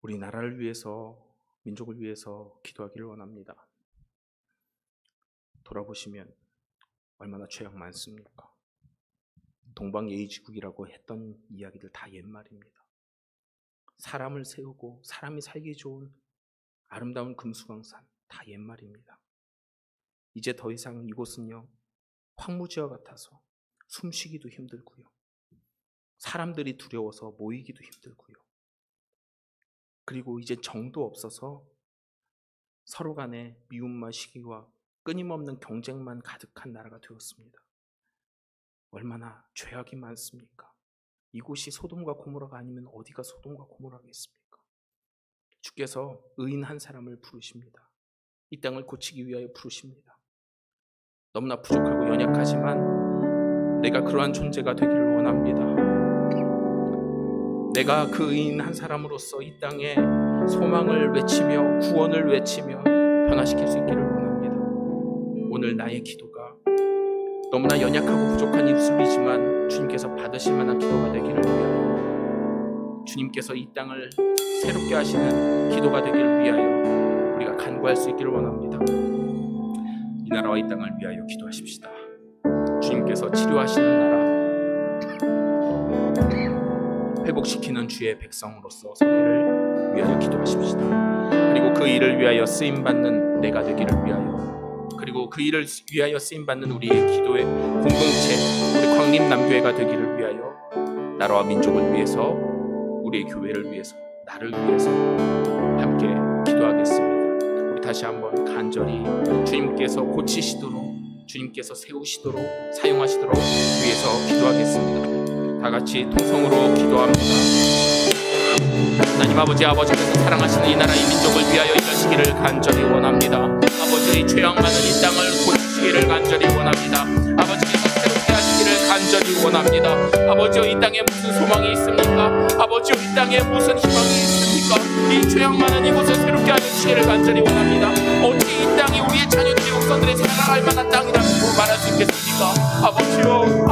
우리 나라를 위해서, 민족을 위해서 기도하기를 원합니다. 돌아보시면 얼마나 죄악 많습니까? 동방예의지국이라고 했던 이야기들 다 옛말입니다. 사람을 세우고 사람이 살기 좋은 아름다운 금수강산 다 옛말입니다. 이제 더 이상 이곳은요 황무지와 같아서 숨쉬기도 힘들고요, 사람들이 두려워서 모이기도 힘들고요, 그리고 이제 정도 없어서 서로 간에 미움과 시기와 끊임없는 경쟁만 가득한 나라가 되었습니다. 얼마나 죄악이 많습니까? 이곳이 소돔과 고모라가 아니면 어디가 소돔과 고모라겠습니까? 주께서 의인 한 사람을 부르십니다. 이 땅을 고치기 위하여 부르십니다. 너무나 부족하고 연약하지만 내가 그러한 존재가 되기를 원합니다. 내가 그 의인 한 사람으로서 이 땅에 소망을 외치며 구원을 외치며 변화시킬 수 있기를 원합니다. 오늘 나의 기도가 너무나 연약하고 부족한 입술이지만 주님께서 받으실 만한 기도가 되기를 위하여, 주님께서 이 땅을 새롭게 하시는 기도가 되기를 위하여 우리가 간구할 수 있기를 원합니다. 이 나라와 이 땅을 위하여 기도하십시다. 주님께서 치료하시는 나라, 회복시키는 주의 백성으로서 서기를 위하여 기도하십시다. 그리고 그 일을 위하여 쓰임받는 내가 되기를 위하여, 그리고 그 일을 위하여 쓰임받는 우리의 기도의 공동체, 우리 광림남교회가 되기를 위하여, 나라와 민족을 위해서, 우리의 교회를 위해서, 나를 위해서 함께 기도하겠습니다. 우리 다시 한번 간절히 주님께서 고치시도록, 주님께서 세우시도록, 사용하시도록 위해서 기도하겠습니다. 다 같이 통성으로 기도합니다. 하나님 아버지께서 사랑하시는 이 나라 이 민족을 위하여 일하시기를 간절히 원합니다. 아버지의 죄악 많은 이 땅을 고치시기를 간절히 원합니다. 아버지께서 새롭게 하시기를 간절히 원합니다. 아버지여, 이 땅에 무슨 소망이 있습니까? 아버지여, 이 땅에 무슨 희망이 있습니까? 이 죄악 많은 이곳을 새롭게 하시기를 간절히 원합니다. 어떻게 이 땅이 우리의 자녀들의 후손들의 살아갈 만한 땅이라고 말할 수 있겠습니까? 아버지여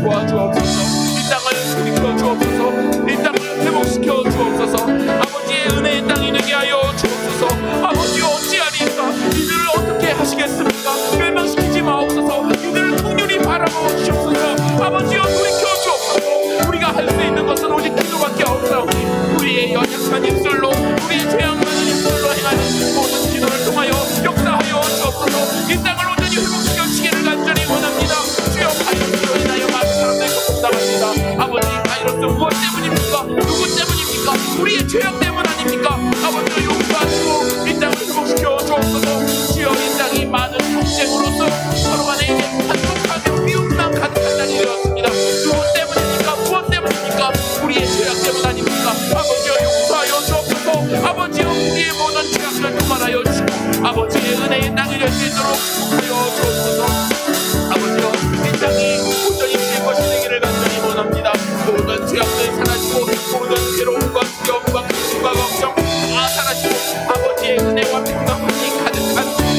도와주옵소서. 이 땅을 일으켜 주옵소서. 이 땅을 회복시켜 주옵소서. 아버지의 은혜의 땅이 되게 하여 주옵소서. 아버지여, 어찌하리까? 이들을 어떻게 하시겠습니까? 멸망시키지 마옵소서. 이들을 긍휼히 바라보아 주옵소서. 아버지여, 돌이켜 주옵소서. 우리가 할 수 있는 것은 오직 기도밖에 없사오니 우리의 연약한 입술로, 우리의 죄악 많은 입술로 행하는 모든 기도를 통하여 역사하여 주옵소서. 이 땅을 온전히 회복시켜 주시기를 간절히 원합니다. 주여, 바이러스로 인하여 많은 사람들이 고통당합니다. 아버지, 바이러스 무엇 때문입니까? 누구 때문입니까? 우리의 죄악 때문 아닙니까? 아버지, 용서하시고 이 땅을 회복시켜 주옵소서. 주여, 이 땅이 많은 경쟁으로서 서로 간에 한독하며 미움만 가득한 땅이 되었습니다. 누구 때문입니까? 무엇 때문입니까? 우리의 죄악 때문 아닙니까? 아버지여, 용서하여 주옵소서. 아버지여, 우리의 모든 죄악을 도말하여 주시고 아버지의 은혜의 땅이 될 수 있도록 하여 주옵소서. 아버지여, 이 땅이 온전히 주의 것이 되기를 간절히 원합니다. 모든 죄악들 사라지고 모든 괴로움과 두려움과 근심과 걱정 다 사라지고 아버지의 은혜와 평강 분이 가득한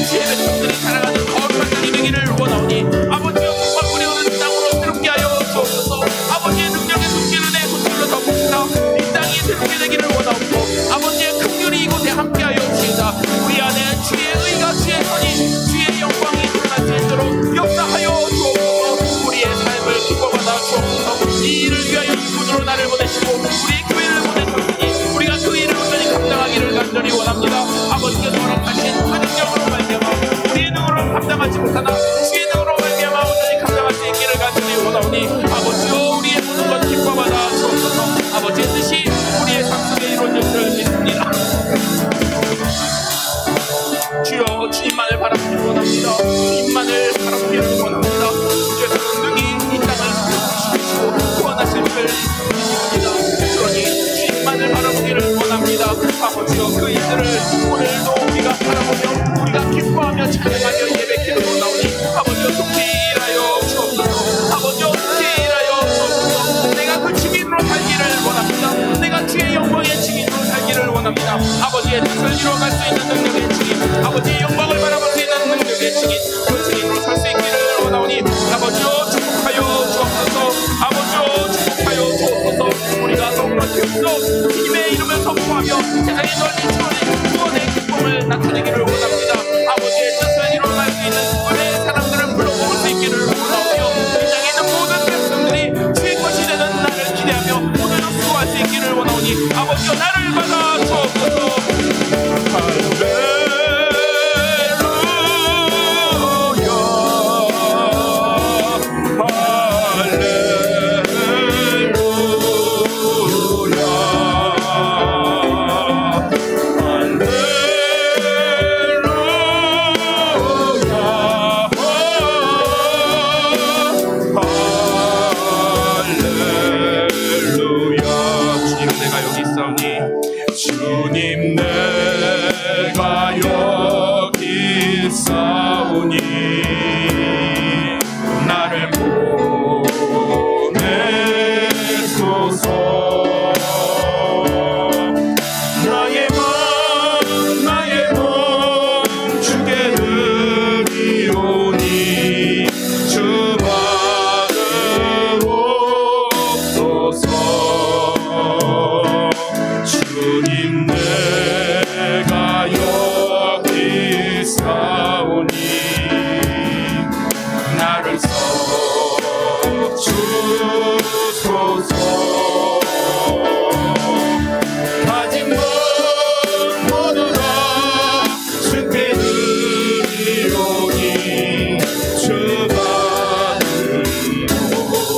주의 백성들이 살아가는 거룩한 땅이 되기를 원하오니 아버지여, 정말 우리 오는 땅으로 새롭게 하여 주옵소서. 아버지의 능력의 손길 은혜의 손길로 덮으시다 이 땅이 새롭게 되기를 원하옵고 아버지의 긍휼이 이곳에 함께하여 주시다. 우리 안에 주의 의가, 주의 선이, 주의 영광이 드러날 수 있도록 역사하여 주옵소서. 우리의 삶을 기뻐받아 주옵소서. 이 일을 위하여 이분으로 나를 보내시고 우리의 교회를 보내셨으니 우리가 그 일을 온전히 감당하기를 간절히 원합니다. 아버지께서 허락하신 그 능력으로 말미암아 우리의 능으로는 감당하지 못하나 주의 능으로 말미암아 온전히 감당할 수 있기를 간절히 원하오니 아버지여, 우리의 모든 것 기뻐받아 주옵소서. 아버지의 뜻이 우리의 삶 속에 이루어질 줄 믿습니다. 주여, 주님만을 바라보기를 원합니다. 주님만을 바라보기를 원합니다. 주께서는 능히 이 땅을 지키시고 구원하실 줄 믿습니다. 그러니 주님만을 바라보기를 원합니다. 아버지여, 그 일들을 오늘도 우리가 바라보며 우리가 기뻐하며 찬양하며 예배키를 원하오니 아버지여, 속히 일하여 주옵소서. 아버지여, 속히 일하여 주옵소서. 내가 그 증인으로 살기를 원합니다. 내가 주의 영광의 증인으로 살기를 원합니다. 아버지의 뜻을 이루어갈 수 있는 능력의 증인, 아버지의 영광을 바라볼 수 있는 능력의 증인, 그 증인으로 살 수 있기를 원하오니 아버지여, 축복하여 주옵소서. 아버지여, 축복하여 주옵소서. 우리가 너무나 힘써 주님의 이름을 선포하며 세상에 널리 주어낸 구원의 기쁨을 나타내기를 원합니다. 아버지의 뜻을 이루어갈 수 있는 은혜의 사람들을 불러모을 수 있기를 원하오며 이 땅에 있는 모든 백성들이 주의 것이 되는 나를 기대하며 오늘도 수고할 수 있기를 원하오니 아버지여, 나를 받아 주옵소서. 주소서. 가진 것 모두 다 주께 드리오니 주 받으옵소서.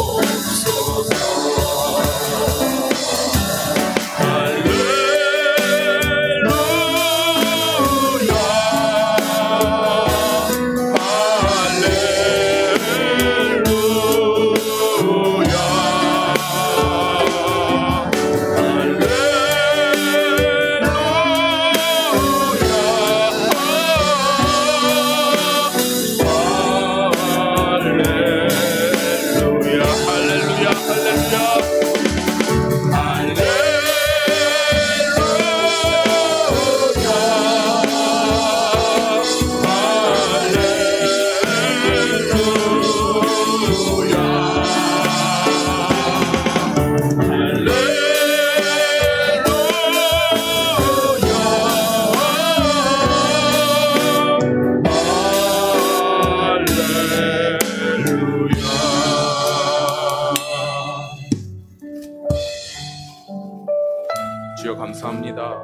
주여 감사합니다.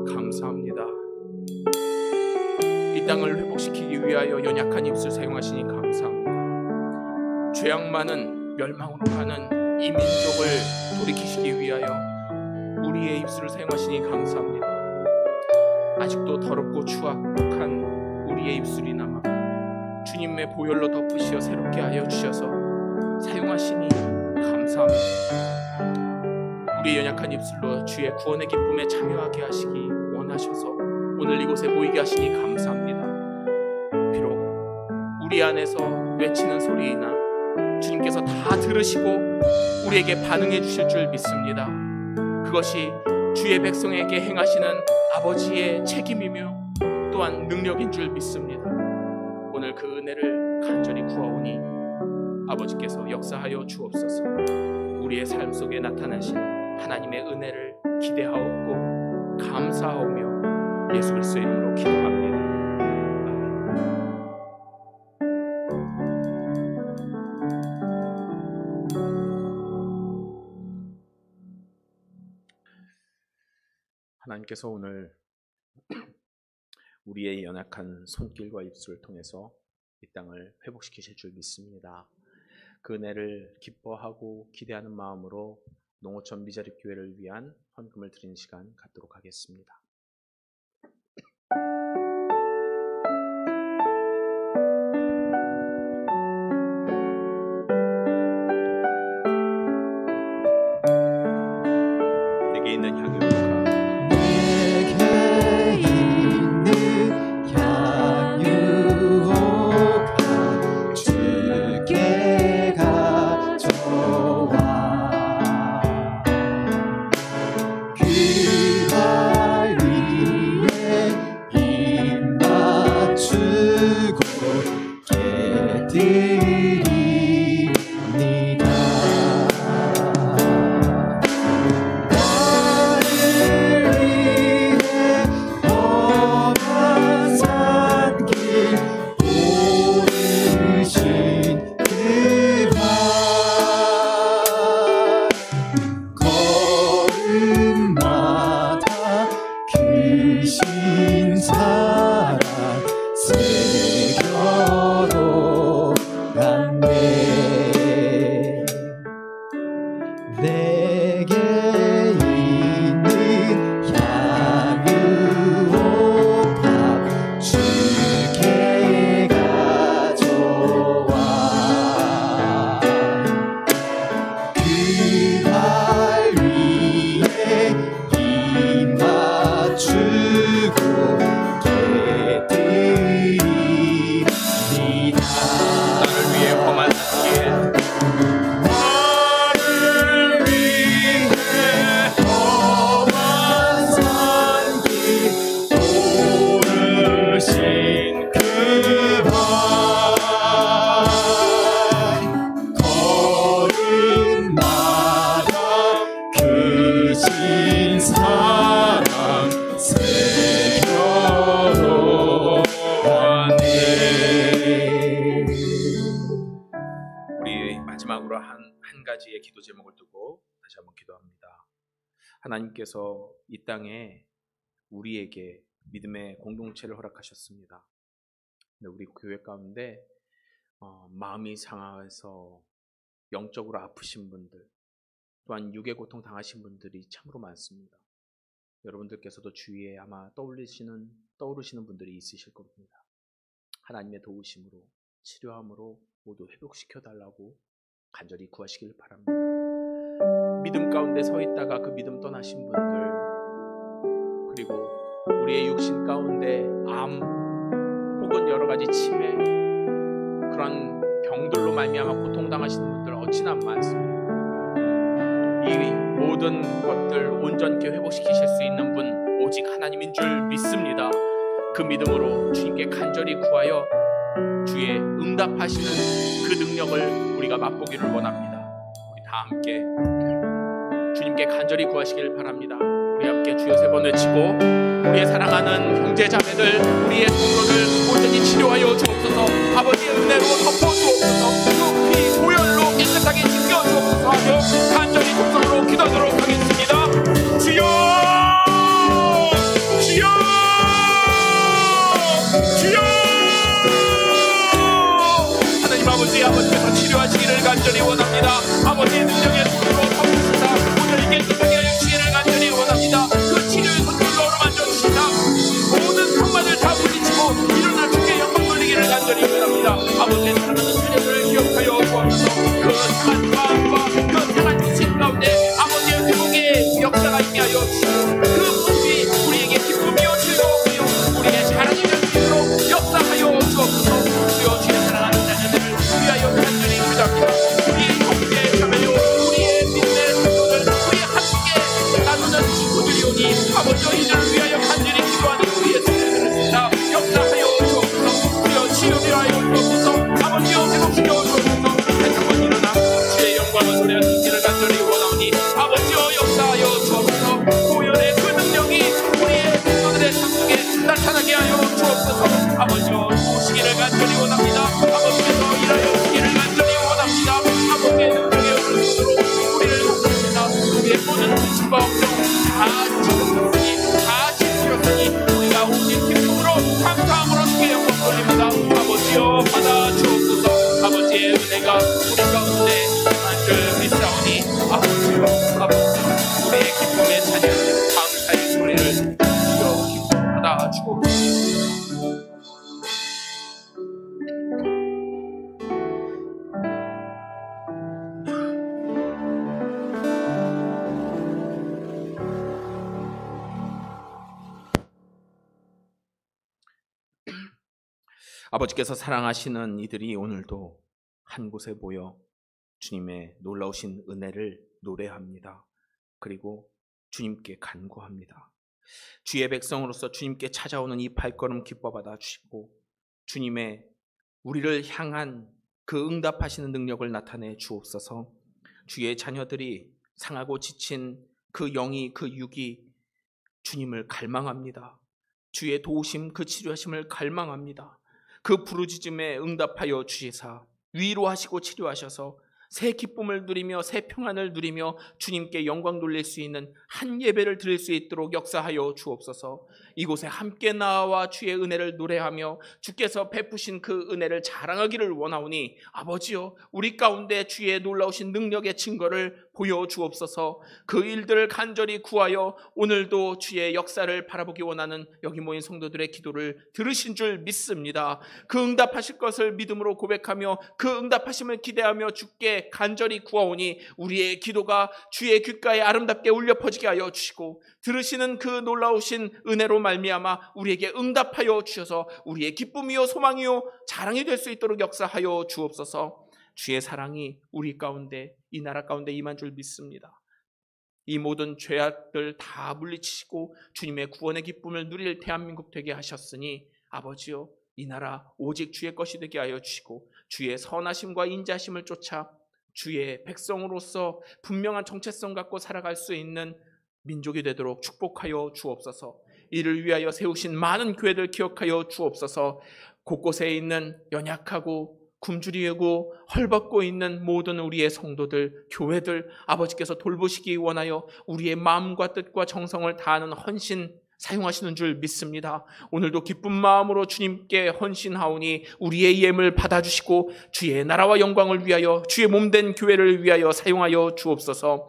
감사합니다. 이 땅을 회복시키기 위하여 연약한 입술 사용하시니 감사합니다. 죄악 많은 멸망으로 가는 이 민족을 돌이키시기 위하여 우리의 입술을 사용하시니 감사합니다. 아직도 더럽고 추악한 우리의 입술이 남아 주님의 보혈로 덮으시어 새롭게 하여 주셔서 사용하시니 감사합니다. 우리의 연약한 입술로 주의 구원의 기쁨에 참여하게 하시기 원하셔서 오늘 이곳에 모이게 하시니 감사합니다. 비록 우리 안에서 외치는 소리나 주님께서 다 들으시고 우리에게 반응해 주실 줄 믿습니다. 그것이 주의 백성에게 행하시는 아버지의 책임이며 또한 능력인 줄 믿습니다. 오늘 그 은혜를 간절히 구하오니 아버지께서 역사하여 주옵소서. 우리의 삶 속에 나타나신 하나님의 은혜를 기대하옵고 감사하오며 예수 그리스도의 이름으로 기도합니다. 하나님께서 오늘 우리의 연약한 손길과 입술을 통해서 이 땅을 회복시키실 줄 믿습니다. 그 은혜를 기뻐하고 기대하는 마음으로 농어촌 미자립교회를 위한 헌금을 드리는 시간 갖도록 하겠습니다. 내게 있는 향유가 주께 가져와 드립니다. 마지막으로 한 가지의 기도 제목을 두고 다시 한번 기도합니다. 하나님께서 이 땅에 우리에게 믿음의 공동체를 허락하셨습니다. 우리 교회 가운데 마음이 상해서 영적으로 아프신 분들, 또한 육의 고통 당하신 분들이 참으로 많습니다. 여러분들께서도 주위에 아마 떠오르시는 분들이 있으실 겁니다. 하나님의 도우심으로, 치료함으로 모두 회복시켜 달라고 간절히 구하시길 바랍니다. 믿음 가운데 서 있다가 그 믿음 떠나신 분들, 그리고 우리의 육신 가운데 암 혹은 여러 가지 치매, 그런 병들로 말미암아 고통당하시는 분들 어찌나 많습니다. 이 모든 것들 온전케 회복시키실 수 있는 분 오직 하나님인 줄 믿습니다. 그 믿음으로 주님께 간절히 구하여 주의 응답하시는 그 능력을 우리가 맛보기를 원합니다. 우리 다 함께 주님께 간절히 구하시길 바랍니다. 우리 함께 주여 세 번 외치고, 우리의 사랑하는 형제 자매들, 우리의 동료들 온전히 치료하여 주옵소서. 아버지의 은혜로 덮어 주옵소서. 그 피 보혈로 깨끗하게 씻겨 주옵소서 하며 간절히 속성으로 기도하도록 하겠습니다. 주여, 주여, 주여. 하나님 아버지께서 치료하시기를 간절히 원합니다. 아버지의 능력의 손으로 덮으시다 오늘 깨끗하게 하시기를 간절히 원합니다. 그 치료의 손길로 만져주시다 모든 병만을 다 물리치고 일어나 주께 영광 돌리기를 간절히 원합니다. 아버지의 사랑하는 자녀들을 기억하여 주옵소서. 그 상한 마음과 그 상한 육신 가운데 아버지의 회복의 역사가 있게 하여 주시고, 그 모습이 우리에게 기쁨이요 즐거움이요 우리의 자랑이 될 수 있도록 역사하여 주옵소서. 주여, 주의 사랑하는 자녀들을 위하여 간절히 기도합니다. 우리의 형제 자매요, 우리의 믿음의 성도들, 우리의 함께 나누는 친구들이오니 아버지여, 이들을 위하여 간절히 기도하는 우리의 성도들을 다 역사하여 주옵소서. 주여, 치유를 하여 주옵소서. 아버지여, 회복시켜 주옵소서. 다시 한번 일어나 주의 영광을 노래하시기를 간절히 원하오니 아버지여, 역사하여 주옵소서. 고연의 그 능력이 우리의 성도들의 삶 속에 나타나게 하여 주옵소서. 아버지여, 오시기를 간절히 원합니다. 아버지께서 일하여 주기를 간절히 원합니다. 아버지의 능력의 오른손으로 우리를 돕습니다. 우리의 모든 근심과 걱정 다 지켰으니, 다 치우셨으니 우리가 오직 기쁨으로 감사함으로 주께 영광 돌립니다. 아버지여, 받아 주옵소서. 아버지의 은혜가 우리 가운데 늘 믿사오니 아버지여, 우리의 기쁨의 찬양 감사의 노래를 주여 받아 주옵소서. 아버지께서 사랑하시는 이들이 오늘도 한 곳에 모여 주님의 놀라우신 은혜를 노래합니다. 그리고 주님께 간구합니다. 주의 백성으로서 주님께 찾아오는 이 발걸음 기뻐 받아 주시고, 주님의 우리를 향한 그 응답하시는 능력을 나타내 주옵소서. 주의 자녀들이 상하고 지친 그 영이, 그 육이 주님을 갈망합니다. 주의 도우심, 그 치료하심을 갈망합니다. 그 부르짖음에 응답하여 주시사 위로하시고 치료하셔서 새 기쁨을 누리며 새 평안을 누리며 주님께 영광 돌릴 수 있는 한 예배를 드릴 수 있도록 역사하여 주옵소서. 이곳에 함께 나와 주의 은혜를 노래하며 주께서 베푸신 그 은혜를 자랑하기를 원하오니 아버지여, 우리 가운데 주의 놀라우신 능력의 증거를 보여주옵소서. 그 일들을 간절히 구하여 오늘도 주의 역사를 바라보기 원하는 여기 모인 성도들의 기도를 들으신 줄 믿습니다. 그 응답하실 것을 믿음으로 고백하며 그 응답하심을 기대하며 주께 간절히 구하오니 우리의 기도가 주의 귓가에 아름답게 울려 퍼지게 하여 주시고, 들으시는 그 놀라우신 은혜로 말미암아 우리에게 응답하여 주셔서 우리의 기쁨이요 소망이요 자랑이 될 수 있도록 역사하여 주옵소서. 주의 사랑이 우리 가운데, 이 나라 가운데 임한 줄 믿습니다. 이 모든 죄악들 다 물리치시고 주님의 구원의 기쁨을 누릴 대한민국 되게 하셨으니 아버지요, 이 나라 오직 주의 것이 되게 하여 주시고 주의 선하심과 인자심을 쫓아 주의 백성으로서 분명한 정체성 갖고 살아갈 수 있는 민족이 되도록 축복하여 주옵소서. 이를 위하여 세우신 많은 교회들 기억하여 주옵소서. 곳곳에 있는 연약하고 굶주리고 헐벗고 있는 모든 우리의 성도들, 교회들 아버지께서 돌보시기 원하여 우리의 마음과 뜻과 정성을 다하는 헌신 사용하시는 줄 믿습니다. 오늘도 기쁜 마음으로 주님께 헌신하오니 우리의 예물 받아주시고 주의 나라와 영광을 위하여 주의 몸된 교회를 위하여 사용하여 주옵소서.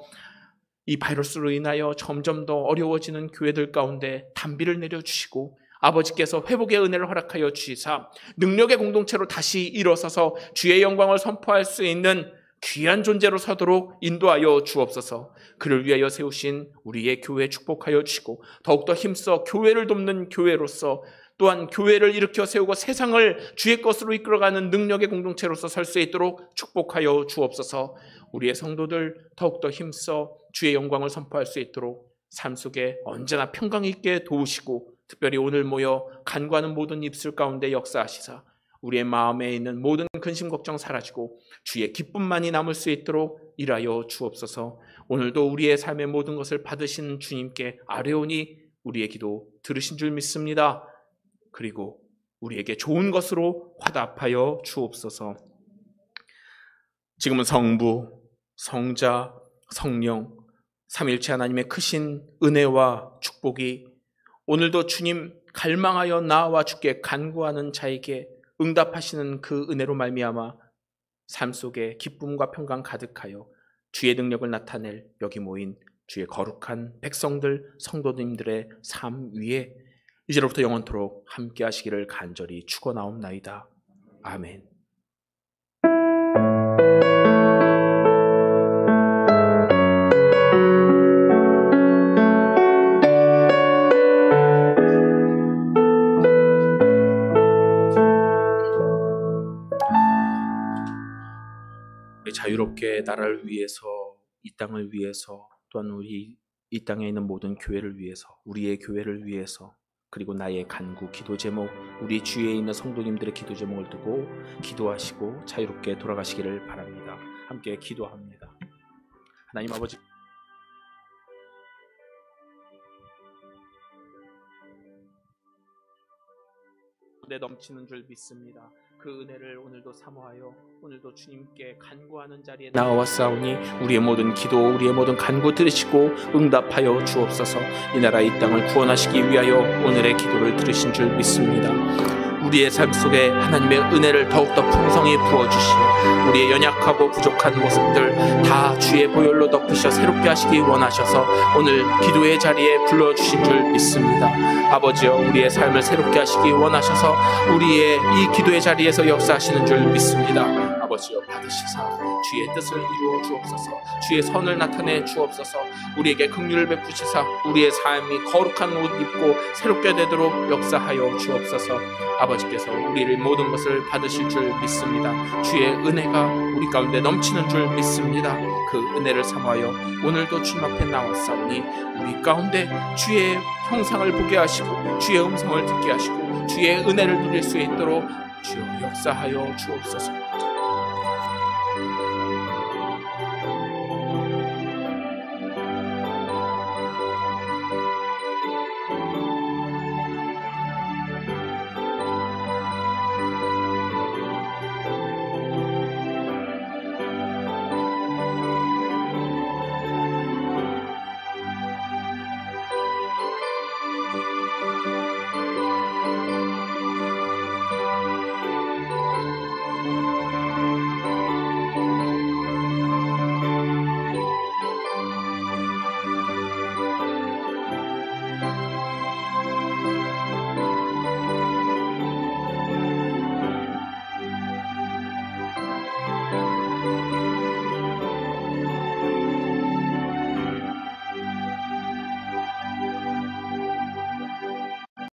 이 바이러스로 인하여 점점 더 어려워지는 교회들 가운데 단비를 내려주시고 아버지께서 회복의 은혜를 허락하여 주시사 능력의 공동체로 다시 일어서서 주의 영광을 선포할 수 있는 귀한 존재로 서도록 인도하여 주옵소서. 그를 위하여 세우신 우리의 교회 축복하여 주시고 더욱더 힘써 교회를 돕는 교회로서 또한 교회를 일으켜 세우고 세상을 주의 것으로 이끌어가는 능력의 공동체로서 설 수 있도록 축복하여 주옵소서. 우리의 성도들 더욱더 힘써 주의 영광을 선포할 수 있도록 삶 속에 언제나 평강 있게 도우시고 특별히 오늘 모여 간구하는 모든 입술 가운데 역사하시사 우리의 마음에 있는 모든 근심 걱정 사라지고 주의 기쁨만이 남을 수 있도록 일하여 주옵소서. 오늘도 우리의 삶의 모든 것을 받으신 주님께 아뢰오니 우리의 기도 들으신 줄 믿습니다. 그리고 우리에게 좋은 것으로 화답하여 주옵소서. 지금은 성부, 성자, 성령, 삼일체 하나님의 크신 은혜와 축복이 오늘도 주님 갈망하여 나와 주께 간구하는 자에게 응답하시는 그 은혜로 말미암아 삶 속에 기쁨과 평강 가득하여 주의 능력을 나타낼 여기 모인 주의 거룩한 백성들 성도님들의 삶 위에 이제로부터 영원토록 함께 하시기를 간절히 축원하옵나이다. 아멘. 자유롭게 나라를 위해서, 이 땅을 위해서, 또한 우리 이 땅에 있는 모든 교회를 위해서, 우리의 교회를 위해서, 그리고 나의 간구, 기도 제목, 우리 주위에 있는 성도님들의 기도 제목을 두고 기도하시고 자유롭게 돌아가시기를 바랍니다. 함께 기도합니다. 하나님 아버지, 넘치는 줄 믿습니다. 그 은혜를 오늘도 사모하여 오늘도 주님께 간구하는 자리에 나와싸우니 우리의 모든 기도, 우리의 모든 간구 들으시고 응답하여 주옵소서. 이 나라 이 땅을 구원하시기 위하여 오늘의 기도를 들으신 줄 믿습니다. 우리의 삶 속에 하나님의 은혜를 더욱더 풍성히 부어주시어 우리의 연약하고 부족한 모습들 다 주의 보혈로 덮으셔 새롭게 하시기 원하셔서 오늘 기도의 자리에 불러주신 줄 믿습니다. 아버지여, 우리의 삶을 새롭게 하시기 원하셔서 우리의 이 기도의 자리에서 역사하시는 줄 믿습니다. 아버지여, 받으시사 주의 뜻을 이루어 주옵소서. 주의 선을 나타내 주옵소서. 우리에게 긍휼을 베푸시사 우리의 삶이 거룩한 옷 입고 새롭게 되도록 역사하여 주옵소서. 아버지께서 우리를 모든 것을 받으실 줄 믿습니다. 주의 은혜가 우리 가운데 넘치는 줄 믿습니다. 그 은혜를 사모하여 오늘도 주님 앞에 나왔사오니 우리 가운데 주의 형상을 보게 하시고 주의 음성을 듣게 하시고 주의 은혜를 누릴 수 있도록 주여 역사하여 주옵소서.